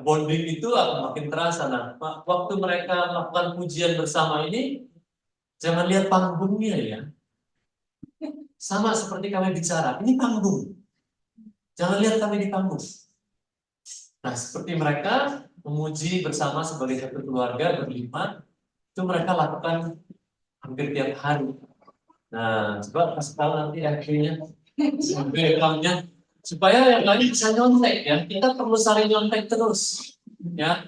Bonding itu akan makin terasa. Nah, waktu mereka melakukan pujian bersama ini, jangan lihat panggungnya ya. Sama seperti kami bicara, ini panggung. Jangan lihat kami di panggung. Nah, seperti mereka memuji bersama sebagai satu keluarga berlima, itu mereka lakukan hampir tiap hari. Nah, coba kasih tahu nanti akhirnya, backgroundnya, supaya yang lain bisa nyontek ya. Kita perlu saling nyontek terus, ya.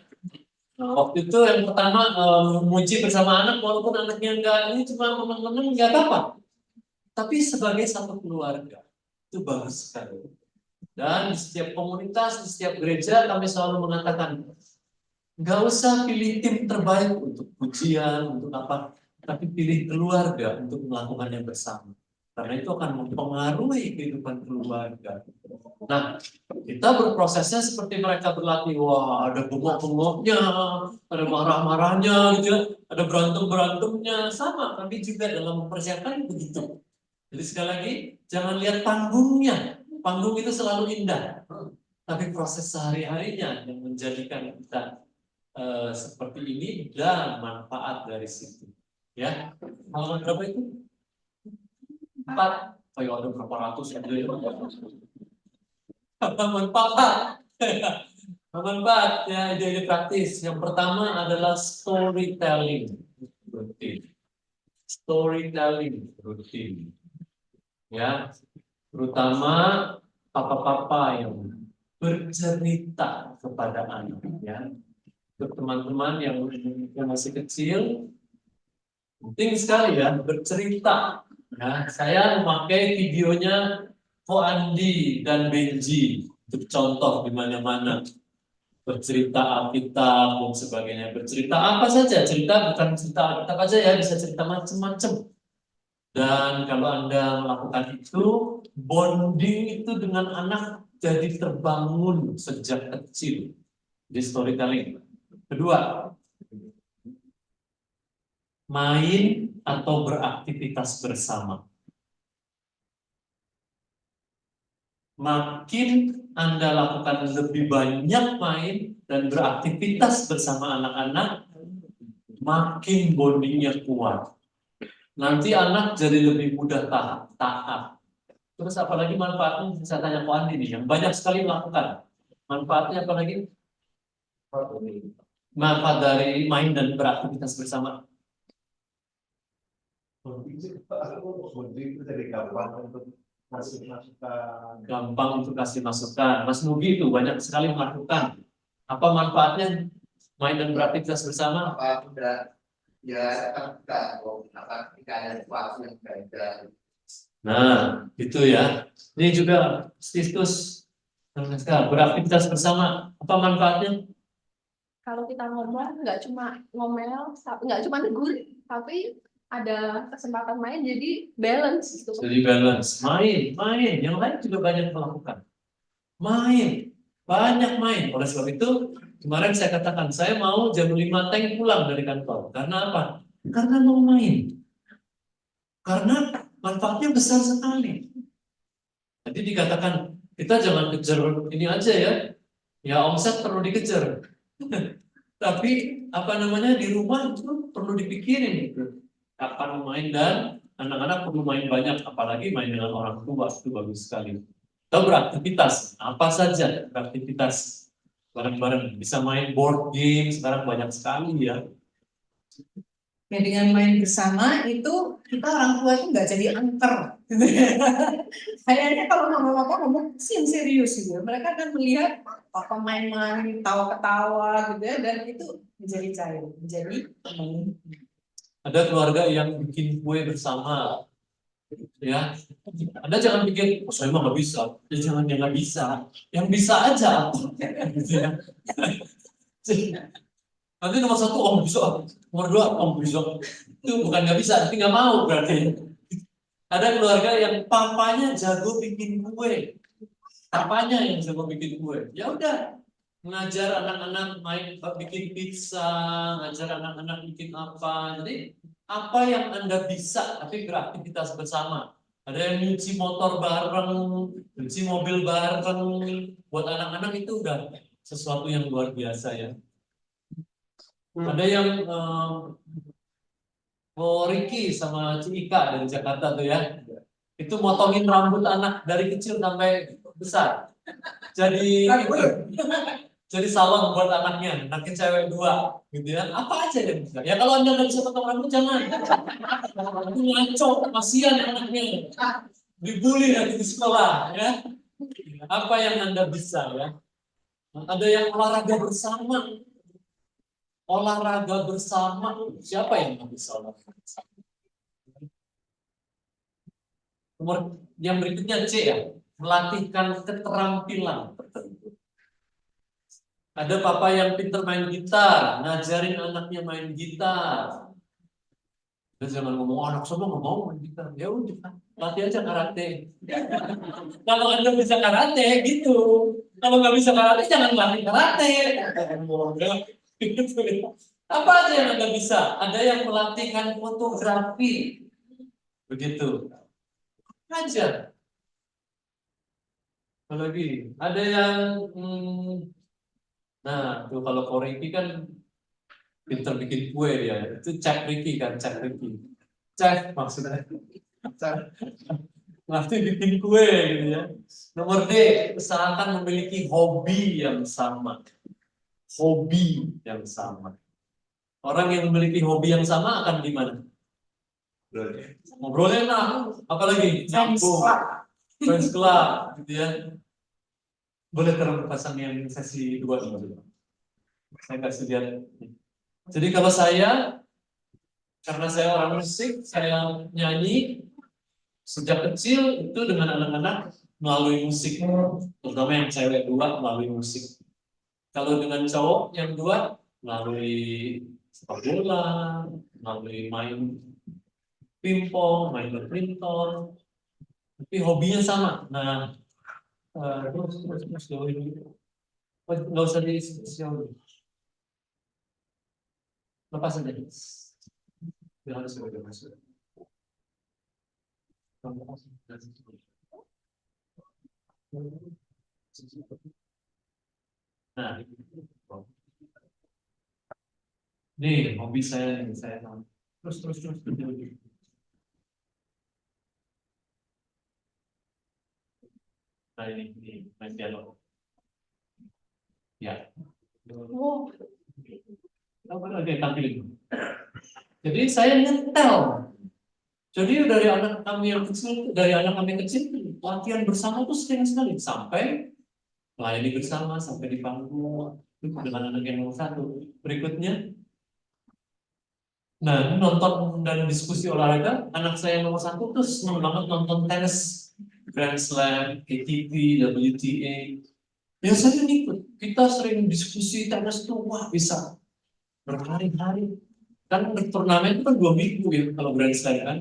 Nah, waktu itu yang pertama memuji bersama anak, walaupun anaknya enggak ini cuma menang-menang enggak apa-apa. Tapi sebagai satu keluarga itu bagus sekali. Dan di setiap komunitas, di setiap gereja kami selalu mengatakan, nggak usah pilih tim terbaik untuk pujian, untuk apa, tapi pilih keluarga untuk melakukannya bersama. Karena itu akan mempengaruhi kehidupan keluarga. Nah, kita berprosesnya seperti mereka berlatih. Wah, ada bengok-bengoknya, ada marah-marahnya, gitu ya. Ada berantem-berantemnya. Sama, kami juga dalam mempersiapkan begitu. Jadi sekali lagi, jangan lihat panggungnya. Panggung itu selalu indah. Tapi proses sehari-harinya yang menjadikan kita seperti ini dan manfaat dari situ. Ya, halaman berapa itu? 4. Ayo ada berapa ratus aja ya. Halaman 4. Halaman 4 ya, ide-ide praktis. Yang pertama adalah storytelling rutin. Storytelling rutin. Ya, terutama papa-papa yang bercerita kepada anak ya. Untuk teman-teman yang masih kecil, penting sekali ya bercerita. Ya, saya memakai videonya Ko Andi dan Benji untuk contoh di mana-mana bercerita Alkitab dan sebagainya. Bercerita apa saja, cerita bukan cerita Alkitab aja ya, bisa cerita macam-macam. Dan kalau Anda melakukan itu, bonding itu dengan anak jadi terbangun sejak kecil di storytelling. Kedua, main atau beraktivitas bersama. Makin Anda lakukan lebih banyak main dan beraktivitas bersama anak-anak, makin bondingnya kuat. Nanti anak jadi lebih mudah taat. Terus apalagi manfaatnya, saya tanya Ko Andi nih, yang banyak sekali melakukan. Manfaatnya apalagi? Manfaat dari main dan beraktivitas bersama. Gampang untuk kasih masukan. Mas Nugi itu banyak sekali melakukan. Apa manfaatnya main dan beraktivitas bersama? Nah, itu ya. Ini juga Kristus beraktivitas bersama. Apa manfaatnya? Kalau kita ngomong nggak cuma ngomel, nggak cuma negur, tapi ada kesempatan main, jadi balance gitu. Jadi balance, main. Yang lain juga banyak melakukan. Banyak main. Oleh sebab itu, kemarin saya katakan, saya mau jam 5 tank pulang dari kantor. Karena apa? Karena mau main. Karena manfaatnya besar sekali. Jadi dikatakan, kita jangan kejar ini aja ya. Ya omset perlu dikejar. Tapi apa namanya di rumah itu perlu dipikirin gitu. Kapan main dan anak-anak perlu main banyak, apalagi main dengan orang tua itu bagus sekali. Atau beraktivitas, apa saja beraktivitas bareng-bareng. Bisa main board game, sekarang banyak sekali ya. Ya, dengan main bersama itu kita orang tua itu nggak jadi angker. Kayaknya kalau mama-mama ngomong sih serius gitu, mereka akan melihat papa main-main, ketawa-ketawa gitu ya, dan itu menjadi cair, menjadi teman. Ada keluarga yang bikin kue bersama, ya. Anda jangan pikir, oh, saya mah nggak bisa. Ya, jangan yang nggak bisa, yang bisa aja. Gitu ya. Nanti nomor 1 om bisa, nomor 2 om bisa. Itu bukan nggak bisa, tapi nggak mau berarti. Ada keluarga yang papanya jago bikin kue, papanya yang jago bikin kue. Ya udah, mengajar anak-anak main bikin pizza, ngajar anak-anak bikin apa. Jadi apa yang Anda bisa, tapi beraktivitas bersama. Ada yang nyuci motor bareng, nyuci mobil bareng. Buat anak-anak itu udah sesuatu yang luar biasa ya. Ada yang Ricky sama Cika dari Jakarta tuh ya. Itu motongin rambut anak dari kecil sampai besar. Jadi jadi salon buat anaknya cewek 2, gitu ya. Apa aja yang bisa. Ya kalau Anda nggak bisa potong rambut jangan. Itu ngaco, kasihan anaknya. Dibully nanti di sekolah ya. Apa yang Anda bisa ya? Ada yang olahraga bersama. Olahraga bersama. Siapa yang nggak bisa olahraga bersama? Nomor yang berikutnya C ya. Melatihkan keterampilan tertentu. Ada papa yang pinter main gitar, ngajarin anaknya main gitar. Dan jangan ngomong, "Oh, anak semua nggak mau main gitar." Ya udah, latih aja karate. Kalau Anda bisa karate, gitu. Kalau nggak bisa karate, jangan latih karate. Apa aja yang Anda bisa? Ada yang melatihkan fotografi. Begitu. Aja. Lagi, ada yang nah, tuh kalau Koreki kan pinter bikin kue ya. Itu Chef Ricky kan, Chef Ricky. Chef maksudnya. Chef. Nanti bikin kue gitu ya. Nomor D, usahakan memiliki hobi yang sama. Hobi yang sama. Orang yang memiliki hobi yang sama akan gimana? Ngobrolnya enak, apalagi nyambung, friends club, gitu ya. Boleh terang pasang yang sesi 2 dulu. Saya kasih lihat. Jadi kalau saya, karena saya orang musik, saya nyanyi sejak kecil itu dengan anak-anak melalui musik, terutama yang cewek 2 melalui musik. Kalau dengan cowok yang 2 melalui sepak bola, melalui main pingpong, main badminton, tapi hobinya sama. Nah, terus jauh ini, nggak usah jauh, lepas aja. Jangan sebagai masuk. Nah, nih hobi saya nih, saya terus. Nah ini main piano. Ya. Wow. Oke, tampilin. Jadi saya nyetel. Jadi dari anak kami yang kecil, latihan bersama tuh sering sekali sampai melayani bersama sampai di panggung dengan anak yang nomor 1. Berikutnya, nah ini nonton dan diskusi olahraga. Anak saya yang nomor 1 tuh senang banget nonton tenis, Grand Slam, ATP, WTA. Ya saya ikut. Kita sering diskusi tenis tuh, wah bisa berhari-hari. Kan turnamen itu kan 2 minggu ya kalau Grand Slam kan.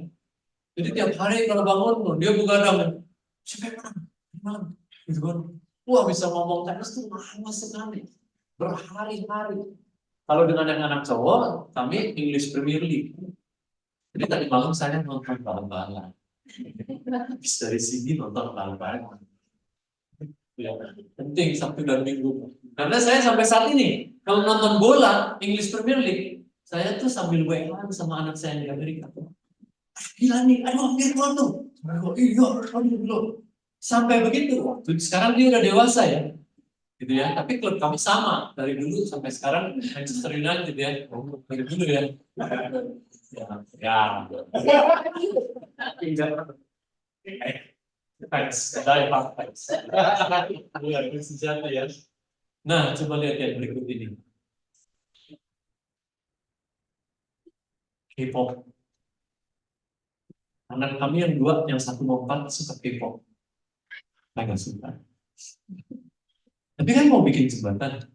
Jadi tiap hari kalau bangun dia begadang, siapa yang menang? Gitu kan. Wah bisa ngomong tenis tuh lama sekali, berhari-hari. Kalau dengan yang anak cowok, kami English Premier League. Jadi tadi malam saya nonton bal-balan. Habis dari sini nonton bal-balan. Ya, penting Sabtu dan Minggu. Karena saya sampai saat ini, kalau nonton bola English Premier League, saya tuh sambil WA sama anak saya di Amerika. Gila nih, aduh Firman tuh. Iya, aduh. Sampai begitu. Sekarang dia udah dewasa ya. Gitu ya. Tapi klub kami sama dari dulu sampai sekarang Manchester United ya. Dari dulu ya. Ya. Fans, fans. Luar biasa ya. Nah, coba lihat yang berikut ini. K-pop. Anak kami yang 2, yang 1 mau 4 suka K-pop. Saya nggak suka. Tapi kan mau bikin jembatan.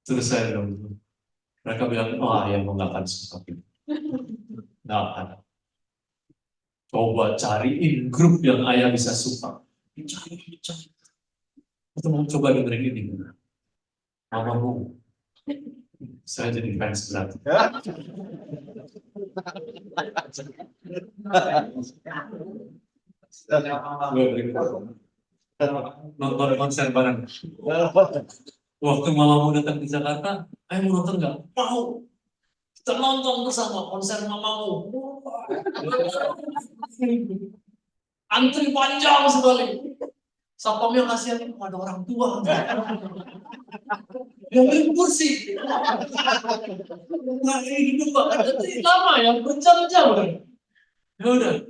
Terus saya bilang, mereka bilang, oh ayah mau nggak akan suka K-pop. Nggak ada. Coba cariin grup yang ayah bisa suka. Cari. Kita mau coba dengerin ini. Mamamu. Saya jadi fans berat. Nonton konser bareng. Waktu mamamu datang di Jakarta, ayo mau nonton nggak? Mau. Kita nonton bersama konser mamamu. Antri panjang sekali. Satpamnya kasihan, ada orang tua. Yang beli kursi. Nah, ini dulu lama ya, berjam-jam. Ya udah,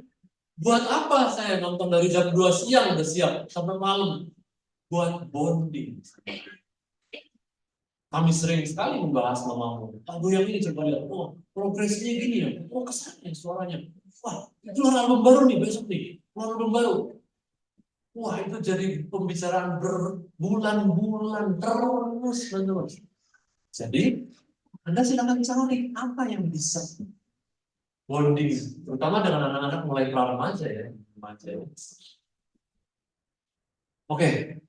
buat apa saya nonton dari jam 2 siang udah siap sampai malam? Buat bonding. Kami sering sekali membahas mamamu. Lagu yang ini coba lihat, oh progresnya gini ya, oh kesannya suaranya. Wah, keluar album baru nih besok nih, keluar album baru. Wah, itu jadi pembicaraan berbulan-bulan terus-menerus. Jadi, Anda silakan cari apa yang bisa bonding, terutama dengan anak-anak mulai pra-remaja ya. Remaja. Oke,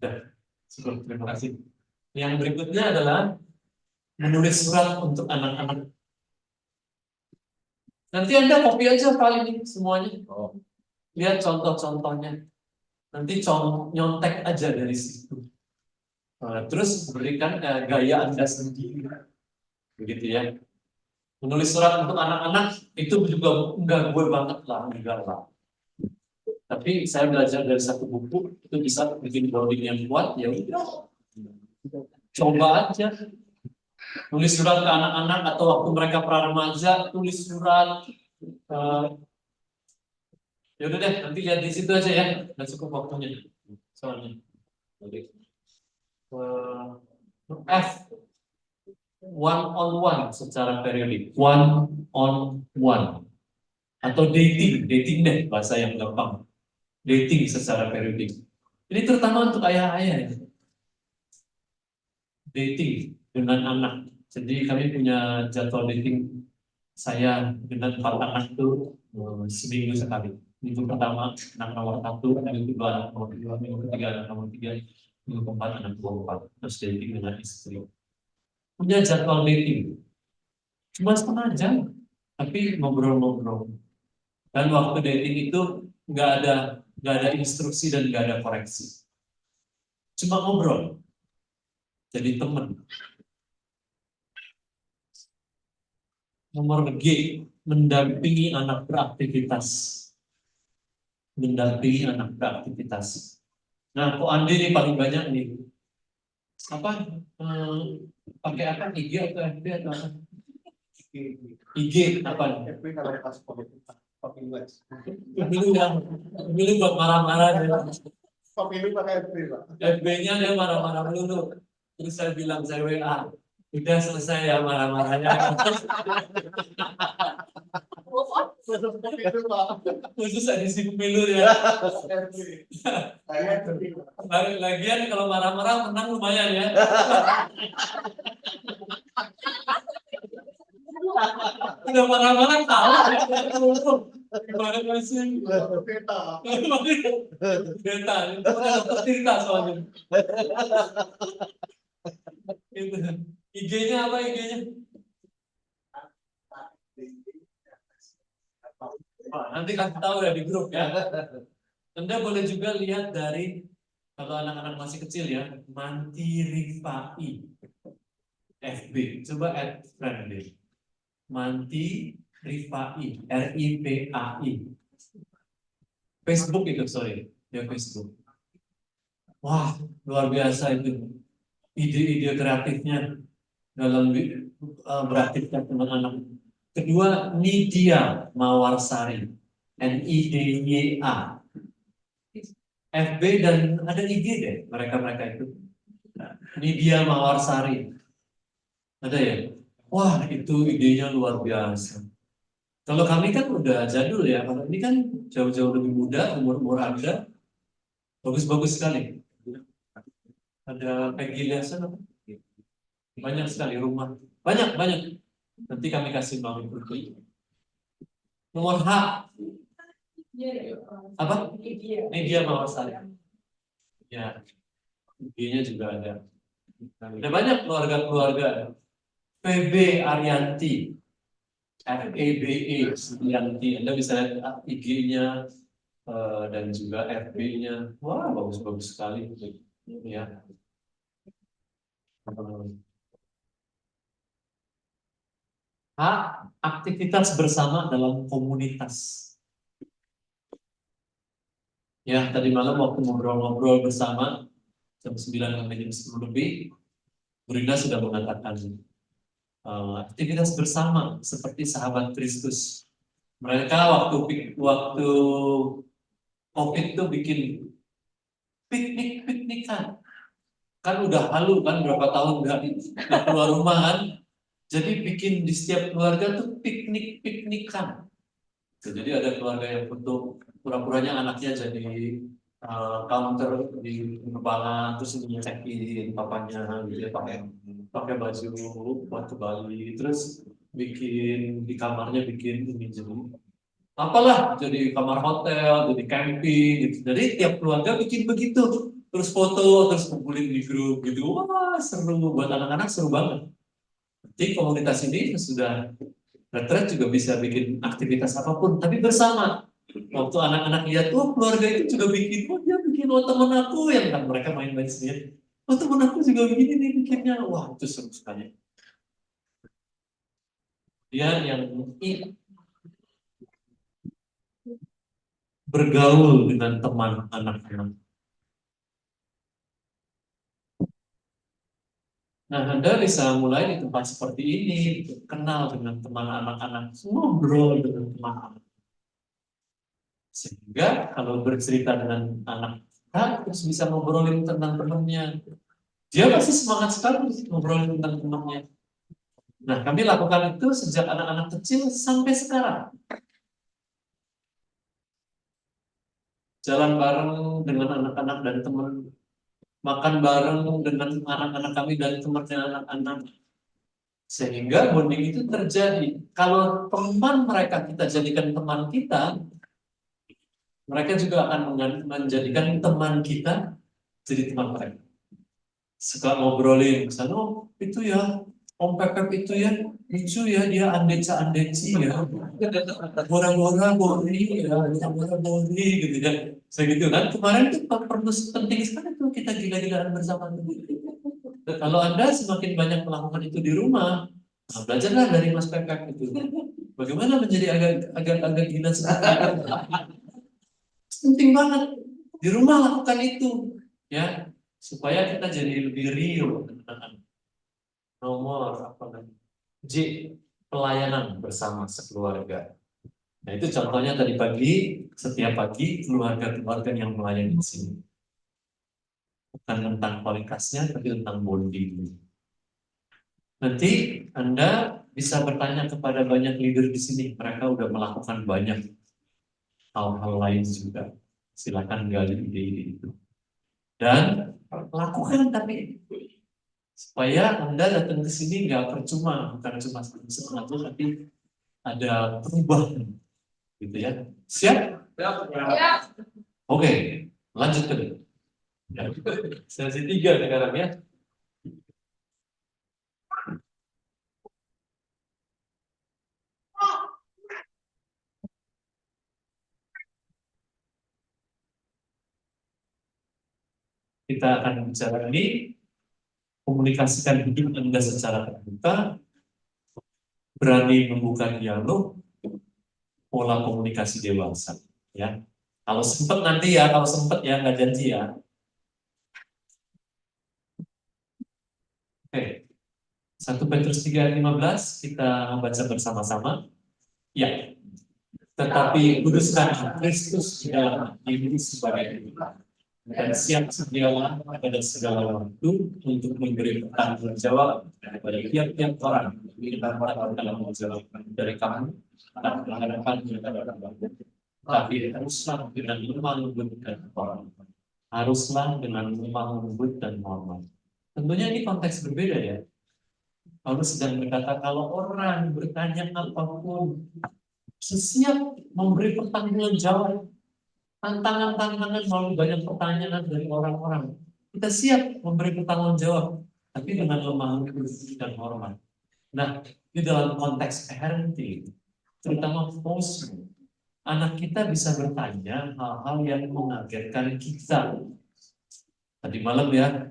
udah. Cukup, terima kasih. Yang berikutnya adalah menulis surat untuk anak-anak. Nanti Anda copy aja kali ini semuanya. Lihat contoh-contohnya. Nanti nyontek aja dari situ. Terus berikan gaya Anda sendiri. Begitu ya. Menulis surat untuk anak-anak itu juga enggak gue banget lah, enggak lah. Tapi saya belajar dari satu buku itu bisa bikin bonding yang kuat, ya udah. Coba aja. Tulis surat ke anak-anak atau waktu mereka pra-remaja, tulis surat. Ya udah deh, nanti lihat di situ aja ya. Udah cukup waktunya. Soalnya. F, one on one secara periodik, one on one atau dating deh bahasa yang gampang, dating secara periodik. Ini terutama untuk ayah-ayah ya. Dating dengan anak. Jadi kami punya jadwal dating saya dengan 4 anak itu seminggu sekali. Minggu pertama anak nomor 1, minggu kedua anak nomor 2, minggu ketiga anak nomor 3, minggu keempat anak nomor 4. Terus dating dengan istri. Punya jadwal dating. Cuma setengah jam, tapi ngobrol-ngobrol. Dan waktu dating itu nggak ada instruksi dan nggak ada koreksi. Cuma ngobrol. Jadi teman. Nomor G, mendampingi anak beraktivitas. Mendampingi anak beraktivitas. Nah, kok Andi ini paling banyak nih. Apa? Pakai apa? IG atau FB atau apa? IG apa? FB kalau pas pemilu Pemilu buat marah-marah ya. pemilu pakai FB Pak. FB-nya dia marah-marah dulu. Terus saya bilang saya WA, udah selesai ya marah-marahnya. Itu Pak. Khusus edisi pemilu ya. FB. Saya FB Pak. Lagian kalau marah-marah menang lumayan ya. Udah marah-marah tahu. Gimana sih? Beta. Beta, itu dokter Tirta soalnya. Itu. IG-nya apa IG-nya? Nanti kasih tahu ya di grup ya. Anda boleh juga lihat dari kalau anak-anak masih kecil ya, Manti Rifai FB, coba add friend deh. Manti Rifai, RIPAI. Facebook itu, sorry, ya Facebook. Wah, luar biasa itu. Ide-ide kreatifnya dalam beraktifkan teman-anak. Kedua, Nidia Mawarsari, NIDYA. FB dan ada IG deh mereka itu. Nidia Mawarsari. Ada ya? Wah, itu idenya luar biasa. Kalau kami kan udah jadul ya, kalau ini kan jauh-jauh lebih muda, umur Anda. Bagus-bagus sekali. Ada Peggy Lesson, banyak sekali rumah. Banyak. Nanti kami kasih Bang Ibu. Nomor H. Apa? Media Mawarsari. Ya, IG-nya juga ada. Ada banyak keluarga-keluarga. PB Arianti, FEBE Sulianti. Anda bisa lihat IG-nya dan juga FB-nya. Wah, bagus-bagus sekali ya. Hak aktivitas bersama dalam komunitas. Ya, tadi malam waktu ngobrol-ngobrol bersama jam 9 sampai jam 10 lebih, Bu Rina sudah mengatakan aktivitas bersama seperti sahabat Kristus. Mereka waktu COVID itu bikin piknik-piknikan. Kan udah halu kan berapa tahun nggak keluar rumah kan. Jadi bikin di setiap keluarga tuh piknik-piknikan. Jadi ada keluarga yang foto pura-puranya anaknya jadi counter di penerbangan, terus ngecekin papanya gitu ya, pakai baju buat ke Bali, terus bikin di kamarnya bikin ini jadi apalah, jadi kamar hotel, jadi camping gitu. Jadi tiap keluarga bikin begitu, terus foto, terus kumpulin di grup gitu. Wah, seru buat anak-anak, seru banget. Jadi komunitas ini sudah retret juga bisa bikin aktivitas apapun, tapi bersama. Waktu anak-anak lihat, oh keluarga itu juga bikin, oh dia bikin, oh teman aku yang kan mereka main-main sendiri. Oh teman aku juga begini nih bikinnya, wah itu seru sekali. Dia yang bergaul dengan teman anak-anak. Nah, Anda bisa mulai di tempat seperti ini, kenal dengan teman anak-anak, ngobrol dengan teman anak. Sehingga kalau bercerita dengan anak, terus bisa ngobrolin tentang temannya. Dia pasti semangat sekali ngobrolin tentang temannya. Nah, kami lakukan itu sejak anak-anak kecil sampai sekarang. Jalan bareng dengan anak-anak dan teman, makan bareng dengan anak-anak kami dan temannya anak-anak. Sehingga bonding itu terjadi. Kalau teman mereka kita jadikan teman kita, mereka juga akan menjadikan teman kita jadi teman mereka. Suka ngobrolin, misalnya, oh itu ya, Om Pepep itu ya, lucu ya, dia andeca-andeci ya, bora-bora bori ya, bora-bora gitu ya. Segitu kan, kemarin tuh perlu penting sekali tuh kita gila-gilaan bersama. Kalau Anda semakin banyak melakukan itu di rumah, nah, belajarlah dari Mas Pepep itu. Bagaimana menjadi agak gila seperti itu. Penting banget. Di rumah lakukan itu. Ya, supaya kita jadi lebih real. Nomor apa namanya? J, pelayanan bersama sekeluarga. Nah, itu contohnya tadi pagi, setiap pagi keluarga-keluarga yang melayani di sini. Bukan tentang kualitasnya, tapi tentang bonding. Nanti Anda bisa bertanya kepada banyak leader di sini. Mereka udah melakukan banyak hal-hal lain juga. Silakan gali ide-ide itu. Dan lakukan tapi supaya Anda datang ke sini nggak percuma, bukan cuma semangat, tapi ada perubahan, gitu ya. Siap? Ya. Oke, lanjut ke ya. Sesi 3 sekarang ya. Kita akan bicara ini, komunikasikan hidup Anda secara terbuka, berani membuka dialog, pola komunikasi dewasa. Ya, kalau sempat nanti ya, kalau sempat ya, nggak janji ya. Oke, 1 Petrus 3:15 kita baca bersama-sama. Ya, tetapi kuduskan Kristus di dalam diri sebagai kita. Dan siap sedialah pada segala waktu untuk memberi pertanggung jawab kepada tiap-tiap orang kita dalam menjawabkan dari kamu dan menghadapkan kepada Tuhan. Tapi haruslah dengan lemah lembut dan hormat. Haruslah dengan lemah lembut dan hormat. Tentunya ini konteks berbeda ya. Paulus sedang berkata kalau orang bertanya apapun, siap memberi pertanggung jawab. Tantangan-tantangan mau banyak pertanyaan dari orang-orang. Kita siap memberi pertanggung jawab, tapi dengan lemah lembut dan hormat. Nah, di dalam konteks parenting, terutama post, anak kita bisa bertanya hal-hal yang mengagetkan kita. Tadi malam ya,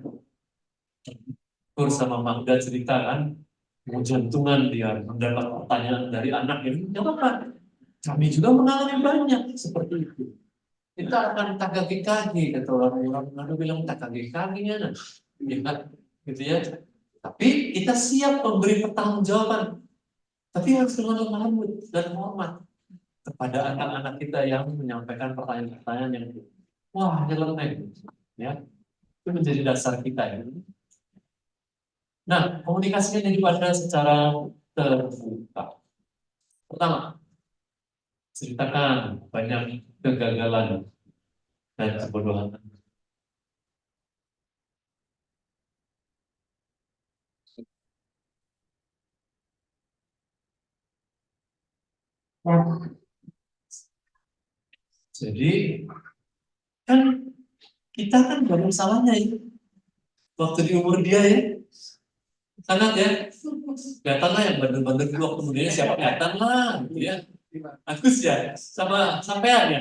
Kur sama Magda cerita kan, mau jantungan dia mendapat pertanyaan dari anak ini, nggak apa-apa. Kami juga mengalami banyak seperti itu. Kita akan tak kaki-kaki, kata orang-orang lalu bilang tak kaki-kakinya, nah, ya kan, gitu ya. Tapi kita siap memberi pertanggungjawaban, tapi harus dengan lemah lembut dan hormat kepada anak-anak kita yang menyampaikan pertanyaan-pertanyaan yang wah nyeleneh, ya itu menjadi dasar kita ya. Nah, komunikasinya daripada secara terbuka. Pertama, ceritakan banyak kegagalan dan kebodohan. Jadi kan kita kan banyak salahnya ya waktu di umur dia ya, sangat ya. Kelihatan lah yang bandel-bandel dulu waktu mudanya siapa kelihatan lah gitu ya. Agus ya, sama sampean ya.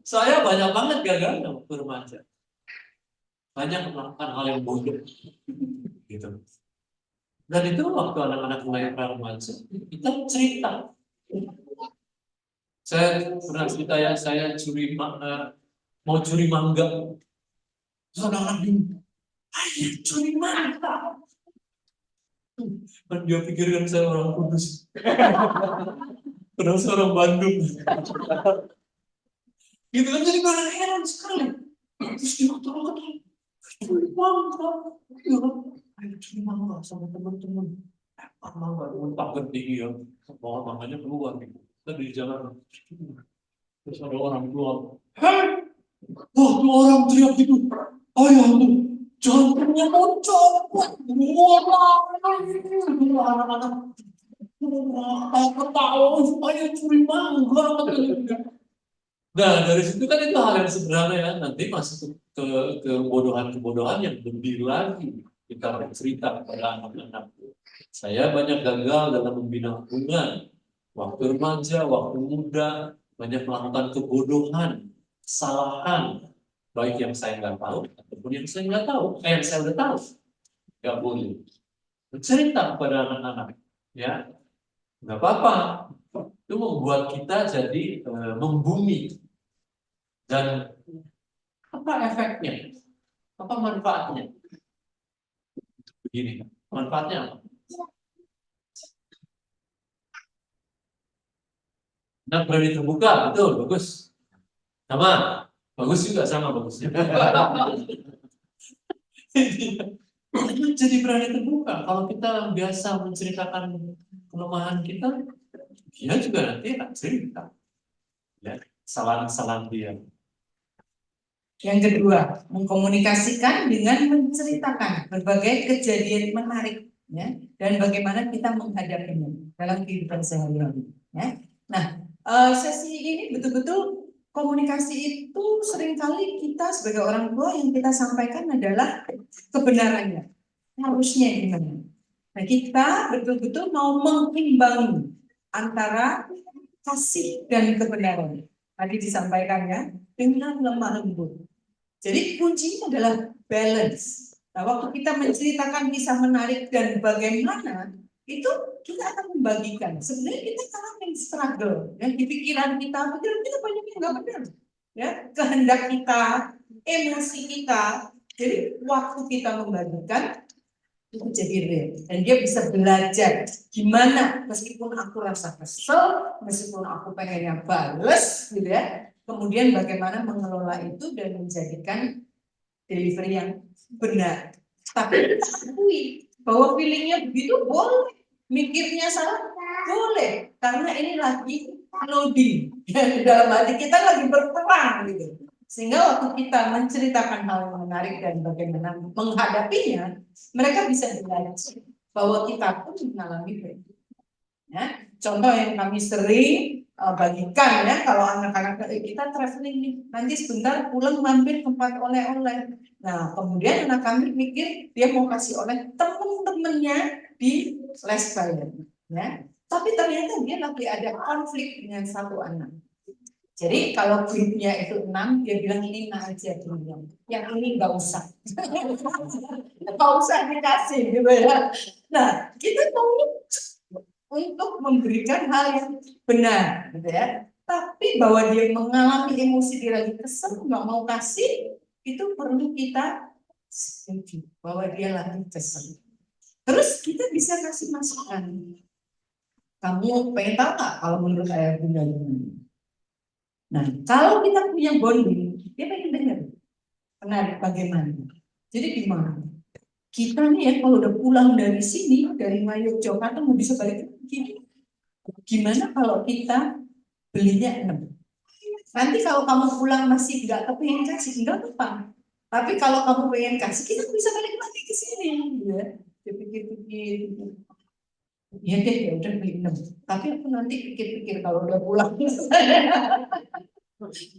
Saya banyak banget gagal waktu remaja. Banyak melakukan hal yang bodoh gitu. Dan itu waktu anak-anak mulai remaja, kita cerita. Saya pernah cerita ya, saya mau curi mangga. Terus anak-anak bingung, ayah curi mangga. Dan dia pikirkan saya orang Kudus. Padahal saya orang Bandung. Gitu kan, jadi orang heran sekali. Terus dia ketawa-ketawa, curi mangga. Ayo curi mangga sama teman-teman. Mangga dengan pagar tinggi ya. Bawa mangganya keluar gitu. Kita di jalan. Terus ada orang keluar. Hei! Wah, tuh orang teriak gitu. Ayah lu, jantungnya mau copot. Wah, anak-anak. Ketawa supaya curi mangga. Nah, dari situ kan itu hal yang sederhana ya. Nanti masuk ke kebodohan-kebodohan yang lebih lagi. Kita bercerita kepada anak-anak. Saya banyak gagal dalam membina hubungan. Waktu remaja, waktu muda, banyak melakukan kebodohan, kesalahan. Baik yang saya nggak tahu, ataupun yang saya nggak tahu. Yang saya udah tahu. Nggak boleh. Bercerita kepada anak-anak. Ya, nggak apa-apa. Itu membuat kita jadi membumi. Dan apa efeknya? Apa manfaatnya? Begini, manfaatnya apa? Nah, berani terbuka, betul, bagus. Sama, bagus juga, sama bagusnya. Jadi berani terbuka. Kalau kita biasa menceritakan kelemahan kita, dia juga nanti akan cerita. Ya, kesalahan-kesalahan dia. Yang kedua, mengkomunikasikan dengan menceritakan berbagai kejadian menarik, ya, dan bagaimana kita menghadapinya dalam kehidupan sehari-hari. Ya. Nah, sesi ini betul-betul komunikasi itu seringkali kita sebagai orang tua yang kita sampaikan adalah kebenarannya, harusnya gimana. Nah, kita betul-betul mau mengimbangi antara kasih dan kebenaran. Tadi disampaikannya dengan lemah lembut. Jadi kuncinya adalah balance. Nah, waktu kita menceritakan kisah menarik dan bagaimana, itu kita akan membagikan. Sebenarnya kita ngalamin struggle, ya, di pikiran kita banyak yang nggak benar, ya, kehendak kita, emosi kita. Jadi waktu kita membagikan itu jadi real, dan dia bisa belajar gimana meskipun aku rasa kesel, meskipun aku pengennya bales, gitu ya. Kemudian bagaimana mengelola itu dan menjadikan delivery yang benar. Tapi kita akui bahwa feelingnya begitu boleh, mikirnya salah boleh, karena ini lagi loading. Di dalam hati kita lagi berperang gitu. Sehingga waktu kita menceritakan hal yang menarik dan bagaimana menghadapinya, mereka bisa belajar bahwa kita pun mengalami itu. Ya, contoh yang kami sering bagikan ya, kalau anak-anak kita traveling nih, nanti sebentar pulang mampir tempat oleh-oleh. Nah, kemudian anak kami mikir dia mau kasih oleh temen-temennya di les Bayern, ya. Tapi ternyata dia lagi ada konflik dengan satu anak. Jadi kalau grupnya itu 6, dia bilang 5 aja dulu. Yang ini nggak usah. Nggak usah dikasih gitu ya. Nah, kita mau untuk memberikan hal yang benar, gitu ya. Tapi bahwa dia mengalami emosi, dia lagi kesel, nggak mau kasih, itu perlu kita setuju bahwa dia lagi kesel. Terus kita bisa kasih masukan. Kamu pengen tahu nggak kalau menurut ayah bunda gimana? Nah, kalau kita punya bonding, dia pengen dengar. Menarik bagaimana? Jadi gimana? Kita nih ya kalau udah pulang dari sini, dari Yogyakarta mau bisa balik gini. Gimana kalau kita belinya 6? Nanti kalau kamu pulang masih nggak kepengen kasih, nggak apa-apa. Tapi kalau kamu pengen kasih, kita bisa balik lagi ke sini, ya. Pikir-pikir. Ya deh, ya udah beli 6. Tapi aku nanti pikir-pikir kalau udah pulang.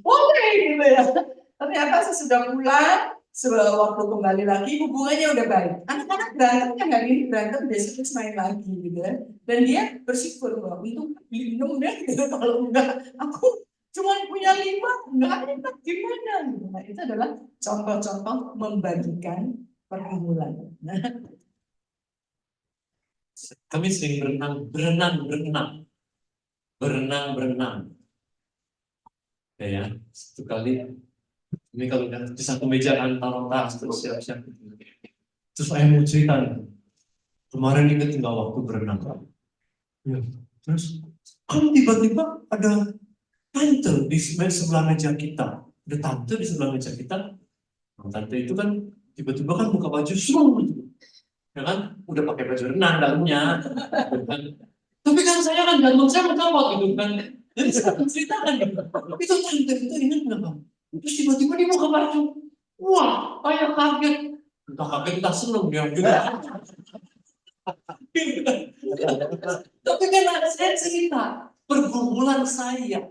Boleh gitu ya. Ternyata sesudah pulang, waktu kembali lagi hubungannya udah baik. Anak-anak berantemnya nggak gini berantem, besok terus main lagi gitu ya. Dan dia bersyukur bahwa untuk beli 6 ya gitu. Kalau enggak, aku cuma punya 5, enggak enak gimana gitu. Nah, itu adalah contoh-contoh membagikan pergumulan. Kami sering berenang. Ya, satu kali ini kalau di satu meja kan taruh tas terus siap-siap. Terus saya mau cerita nih. Kemarin ingat nggak waktu berenang? Ya. Terus kan tiba-tiba ada tante di sebelah meja kita. Ada tante di sebelah meja kita. Nah, tante itu kan tiba-tiba kan buka baju semua gitu. Ya kan, udah pakai baju renang dalamnya. Tapi kan saya kan jantung saya mencopot gitu kan. Jadi saya menceritakan gitu. Itu tante itu ingat nggak kamu? Terus tiba-tiba dia buka baju. Wah, kayak kaget. Entah kaget, entah seneng ya. Gitu. Tapi kan ada saya cerita pergumulan saya,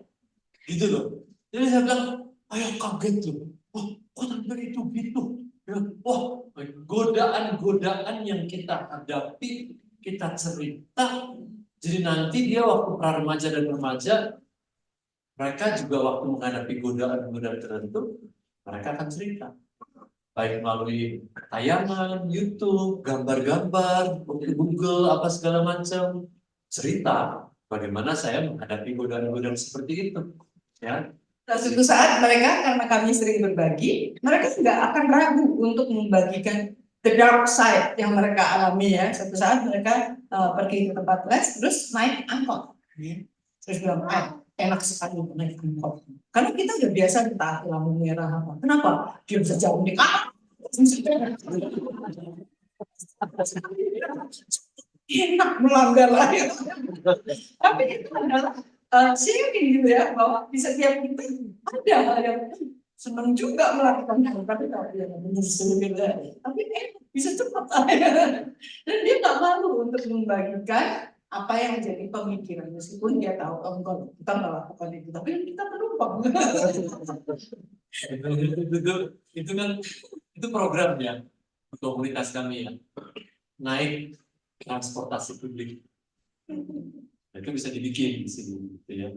gitu loh. Jadi saya bilang, ayo kaget loh. Wah, kok tante itu gitu? Ya, wah, godaan-godaan yang kita hadapi, kita cerita. Jadi nanti dia waktu pra-remaja dan remaja, mereka juga waktu menghadapi godaan-godaan tertentu, mereka akan cerita. Baik melalui tayangan, YouTube, gambar-gambar, Google, apa segala macam. Cerita bagaimana saya menghadapi godaan-godaan seperti itu. Ya. Nah, suatu saat mereka, karena kami sering berbagi, mereka nggak akan ragu untuk membagikan the dark side yang mereka alami ya. Suatu saat mereka pergi ke tempat les, terus naik angkot. Terus bilang, enak sekali naik angkot. Karena kita udah biasa ditaati lampu merah apa. Kenapa? Dia bisa jauh di kanan. Enak melanggar lah ya. Tapi itu adalah sharing gitu ya, bahwa di setiap kita ada hal yang senang juga melakukan hal, tapi kalau dia menyusul gitu ya, tapi bisa cepat dan dia nggak malu untuk membagikan apa yang menjadi pemikiran, meskipun dia tahu kalau kita nggak lakukan itu, tapi kita penumpang. Itu kan itu programnya komunitas kami ya, naik transportasi publik. Itu bisa dibikin di sini, gitu ya.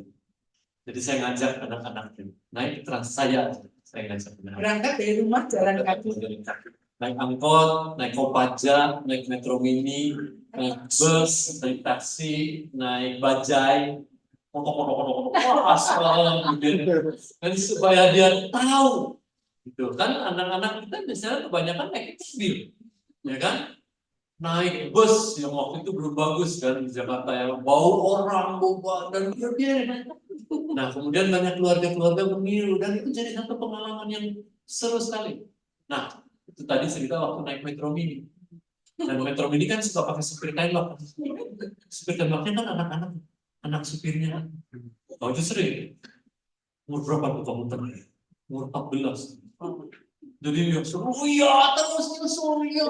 Jadi saya ngajak anak-anak naik saya ngajak anak-anak. Berangkat dari rumah jalan kaki. Naik angkot, naik Kopaja, naik Metro Mini, naik bus, naik taksi, naik bajai, dan supaya dia tahu, gitu kan, anak-anak kita biasanya kebanyakan naik mobil, ya kan? Naik bus yang waktu itu belum bagus kan di Jakarta yang bau orang, bau dan dia. Nah kemudian banyak keluarga-keluarga meniru dan itu jadi satu pengalaman yang seru sekali. Nah itu tadi cerita waktu naik Metro Mini. Dan Metro Mini kan suka pakai supir tembak. Supir tembaknya kan anak-anak, anak supirnya. Oh itu sering. Umur berapa tuh kamu terakhir? Umur 14. Jadi ya suruh ya terus nyusul ya.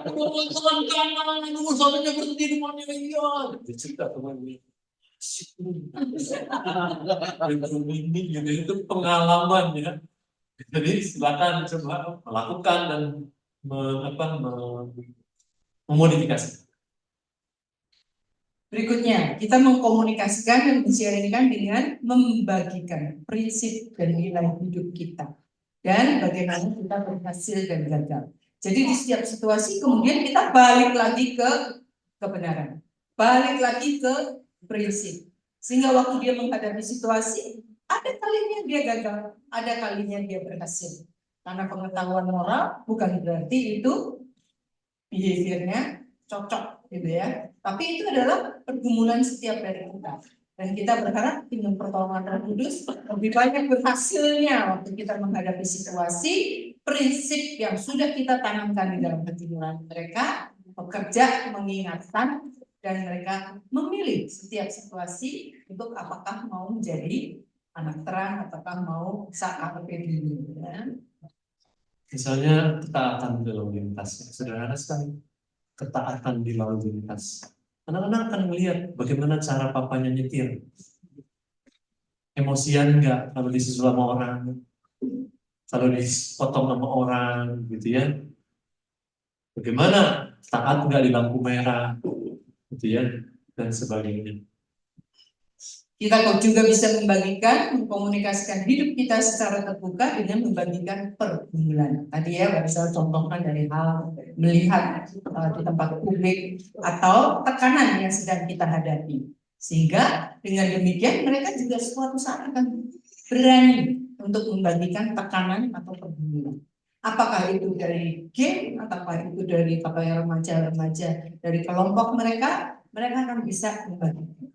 Teman kanan, satunya berhenti di mana ya. Cerita temannya. Ini gitu, itu pengalaman ya. Jadi silakan coba melakukan dan memodifikasi. Berikutnya, kita mengkomunikasikan dan mensiarkan dengan membagikan prinsip dan nilai hidup kita. Dan bagaimana kita berhasil dan gagal. Jadi di setiap situasi kemudian kita balik lagi ke kebenaran. Balik lagi ke prinsip. Sehingga waktu dia menghadapi situasi, ada kalinya dia gagal, ada kalinya dia berhasil. Karena pengetahuan moral bukan berarti itu behaviornya cocok gitu ya. Tapi itu adalah pergumulan setiap dari kita. Dan kita berharap dengan pertolongan Roh Kudus lebih banyak berhasilnya waktu kita menghadapi situasi, prinsip yang sudah kita tanamkan di dalam hati nurani mereka bekerja mengingatkan dan mereka memilih setiap situasi untuk apakah mau menjadi anak terang ataukah mau saat dulu ya. Misalnya ketaatan di lalu lintas, sederhana sekali. Ketaatan di lalu lintas. Anak-anak akan melihat bagaimana cara papanya nyetir. Emosian nggak kalau disusul sama orang, kalau dipotong sama orang, gitu ya. Bagaimana taat nggak di lampu merah, gitu ya, dan sebagainya. Kita juga bisa mengkomunikasikan hidup kita secara terbuka dengan membagikan pergumulan. Tadi ya, bisa contohkan dari hal melihat di tempat publik atau tekanan yang sedang kita hadapi. Sehingga dengan demikian mereka juga suatu saat akan berani untuk membagikan tekanan atau pergumulan. Apakah itu dari game, ataukah itu dari remaja-remaja, dari kelompok mereka akan bisa membagikan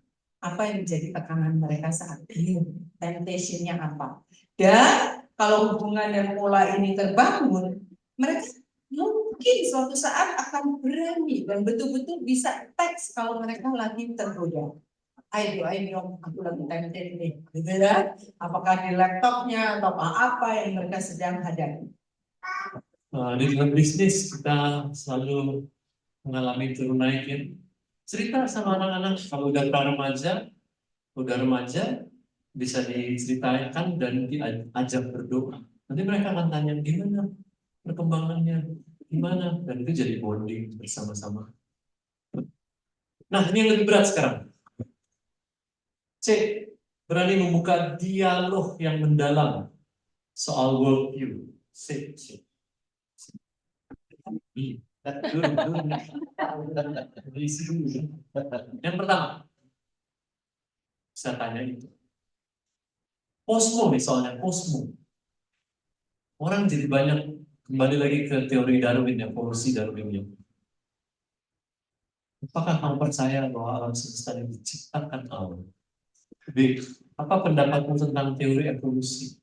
apa yang menjadi tekanan mereka saat ini, temptation-nya apa. Dan kalau hubungan dan pola ini terbangun, mereka mungkin suatu saat akan berani dan betul-betul bisa teks kalau mereka lagi tergoda. Ayo, aku lagi tempted nih, gitu ya. Apakah di laptopnya atau apa yang mereka sedang hadapi. Di dalam bisnis kita selalu mengalami turun naikin. Cerita sama anak-anak kalau udah remaja bisa diceritakan dan diajak berdoa. Nanti mereka akan tanya gimana perkembangannya, gimana, dan itu jadi bonding bersama-sama. Nah, ini yang lebih berat sekarang. C. Berani membuka dialog yang mendalam soal worldview. C. Yang pertama, saya tanya itu. Posmo misalnya, posmo. Orang jadi banyak kembali lagi ke teori Darwin, evolusi Darwin. Apakah kamu percaya bahwa alam semesta yang diciptakan Allah? B. Apa pendapatmu tentang teori evolusi?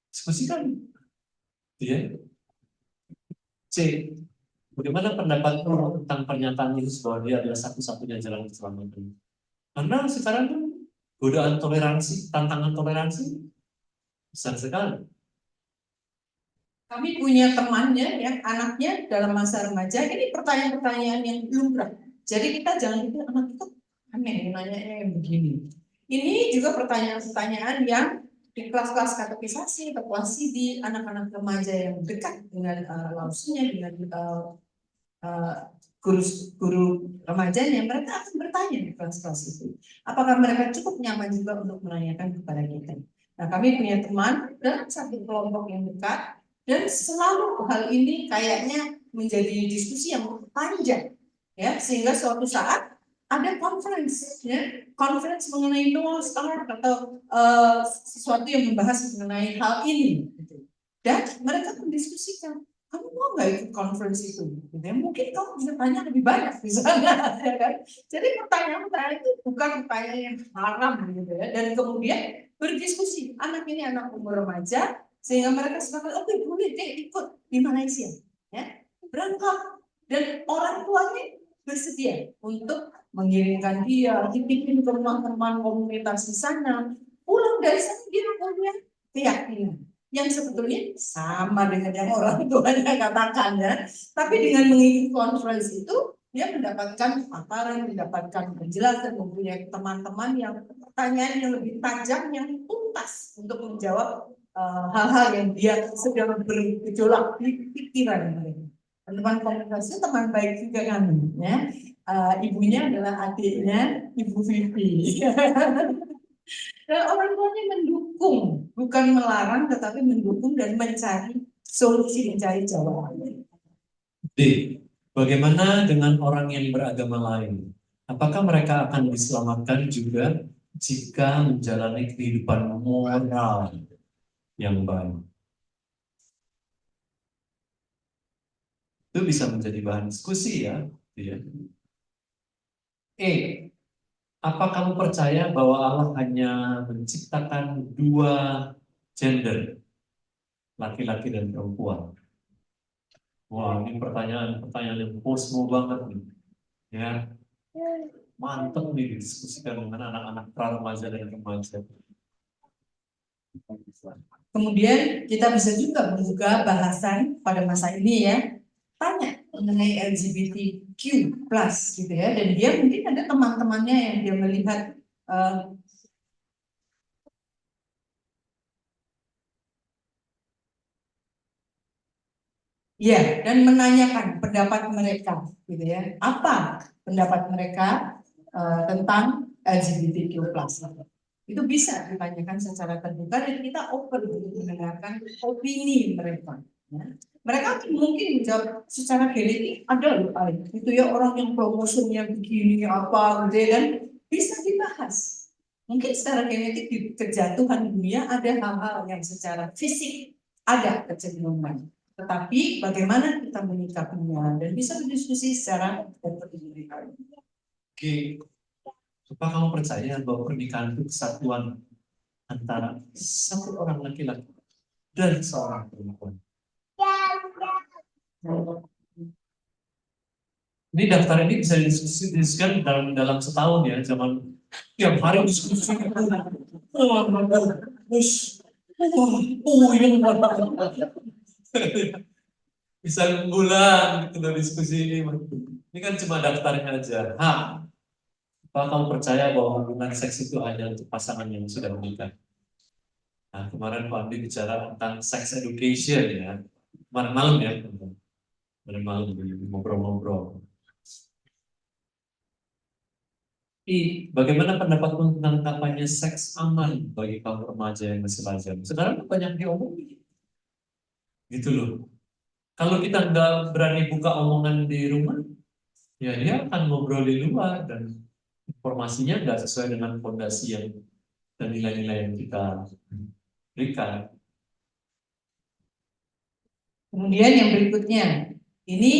Diskusikan. Ya. C. Bagaimana pendapatmu tentang pernyataan Yesus bahwa dia adalah satu-satunya jalan keselamatan? Karena sekarang kan godaan toleransi, tantangan toleransi besar sekali. Kami punya temannya yang anaknya dalam masa remaja, ini pertanyaan-pertanyaan yang lumrah. Jadi kita jangan pikir anak itu aneh nanya yang begini. Ini juga pertanyaan-pertanyaan yang di kelas-kelas katekisasi atau kelas CD anak-anak remaja yang dekat dengan lausinya, dengan guru remajanya, mereka akan bertanya di kelas-kelas itu. Apakah mereka cukup nyaman juga untuk menanyakan kepada kita? Nah, kami punya teman dalam satu kelompok yang dekat dan selalu hal ini kayaknya menjadi diskusi yang panjang, ya, sehingga suatu saat ada conference, ya, conference mengenai North Star atau sesuatu yang membahas mengenai hal ini, gitu. Dan mereka mendiskusikan. Kamu mau nggak ikut conference itu? Gitu ya. Mungkin kamu bisa tanya lebih banyak di sana, ya kan? Jadi pertanyaan-pertanyaan itu bukan pertanyaan yang haram, gitu ya. Dan kemudian berdiskusi. Anak ini anak umur remaja, sehingga mereka sepakat, oke, boleh deh ikut di Malaysia, ya, berangkat. Dan orang tuanya bersedia untuk mengirimkan dia, dibikin ke teman-teman komunitas di sana. Pulang dari sana dia punya keyakinan yang sebetulnya sama dengan yang orang tuanya katakan, ya. Tapi dengan mengikuti conference itu, dia mendapatkan paparan, mendapatkan penjelasan, mempunyai teman-teman yang pertanyaan yang lebih tajam, yang tuntas untuk menjawab hal-hal yang dia sedang bergejolak di pikiran mereka. Teman komunikasi teman baik juga kami, ya. Ibunya adalah adiknya Ibu Vivi. Dan orang tuanya mendukung, bukan melarang, tetapi mendukung dan mencari solusi, mencari jawaban. D. Bagaimana dengan orang yang beragama lain? Apakah mereka akan diselamatkan juga jika menjalani kehidupan moral yang baik? Itu bisa menjadi bahan diskusi ya. E. Apa kamu percaya bahwa Allah hanya menciptakan dua gender, laki-laki dan perempuan? Wah, ini pertanyaan yang posmo banget nih. Ya, mantep nih didiskusikan dengan anak-anak pra-remaja dan remaja. Kemudian kita bisa juga membuka bahasan pada masa ini, ya, tanya mengenai LGBTQ plus gitu ya, dan dia mungkin ada teman-temannya yang dia melihat ya, dan menanyakan pendapat mereka gitu ya, apa pendapat mereka tentang LGBTQ plus. Itu bisa ditanyakan secara terbuka dan kita open untuk mendengarkan opini mereka. Ya. Mereka mungkin menjawab secara genetik ada loh, itu ya, orang yang kromosomnya begini apa gitu ya, dan bisa dibahas. Mungkin secara genetik di kejatuhan dunia ada hal-hal yang secara fisik ada kecenderungan. Tetapi bagaimana kita menyikapinya dan bisa berdiskusi secara berindividu. Oke. Apa kamu percaya bahwa pernikahan itu kesatuan antara satu orang laki-laki dan seorang perempuan? Ini daftar ini bisa didiskusikan dalam setahun ya, zaman tiap hari diskusi. Bisa bulan gitu diskusi ini. Ini kan cuma daftarnya aja. Apa kamu percaya bahwa hubungan seks itu hanya untuk pasangan yang sudah menikah? Nah, kemarin Pak Andi bicara tentang sex education ya. Kemarin malam ya, kemarin malam ngobrol-ngobrol. Bagaimana pendapatmu tentang kampanye seks aman bagi kaum remaja yang masih lajang? Sekarang banyak diomongin, gitu loh. Kalau kita nggak berani buka omongan di rumah, ya dia akan ngobrol di luar dan informasinya nggak sesuai dengan fondasi yang dan nilai-nilai yang kita berikan. Kemudian yang berikutnya, ini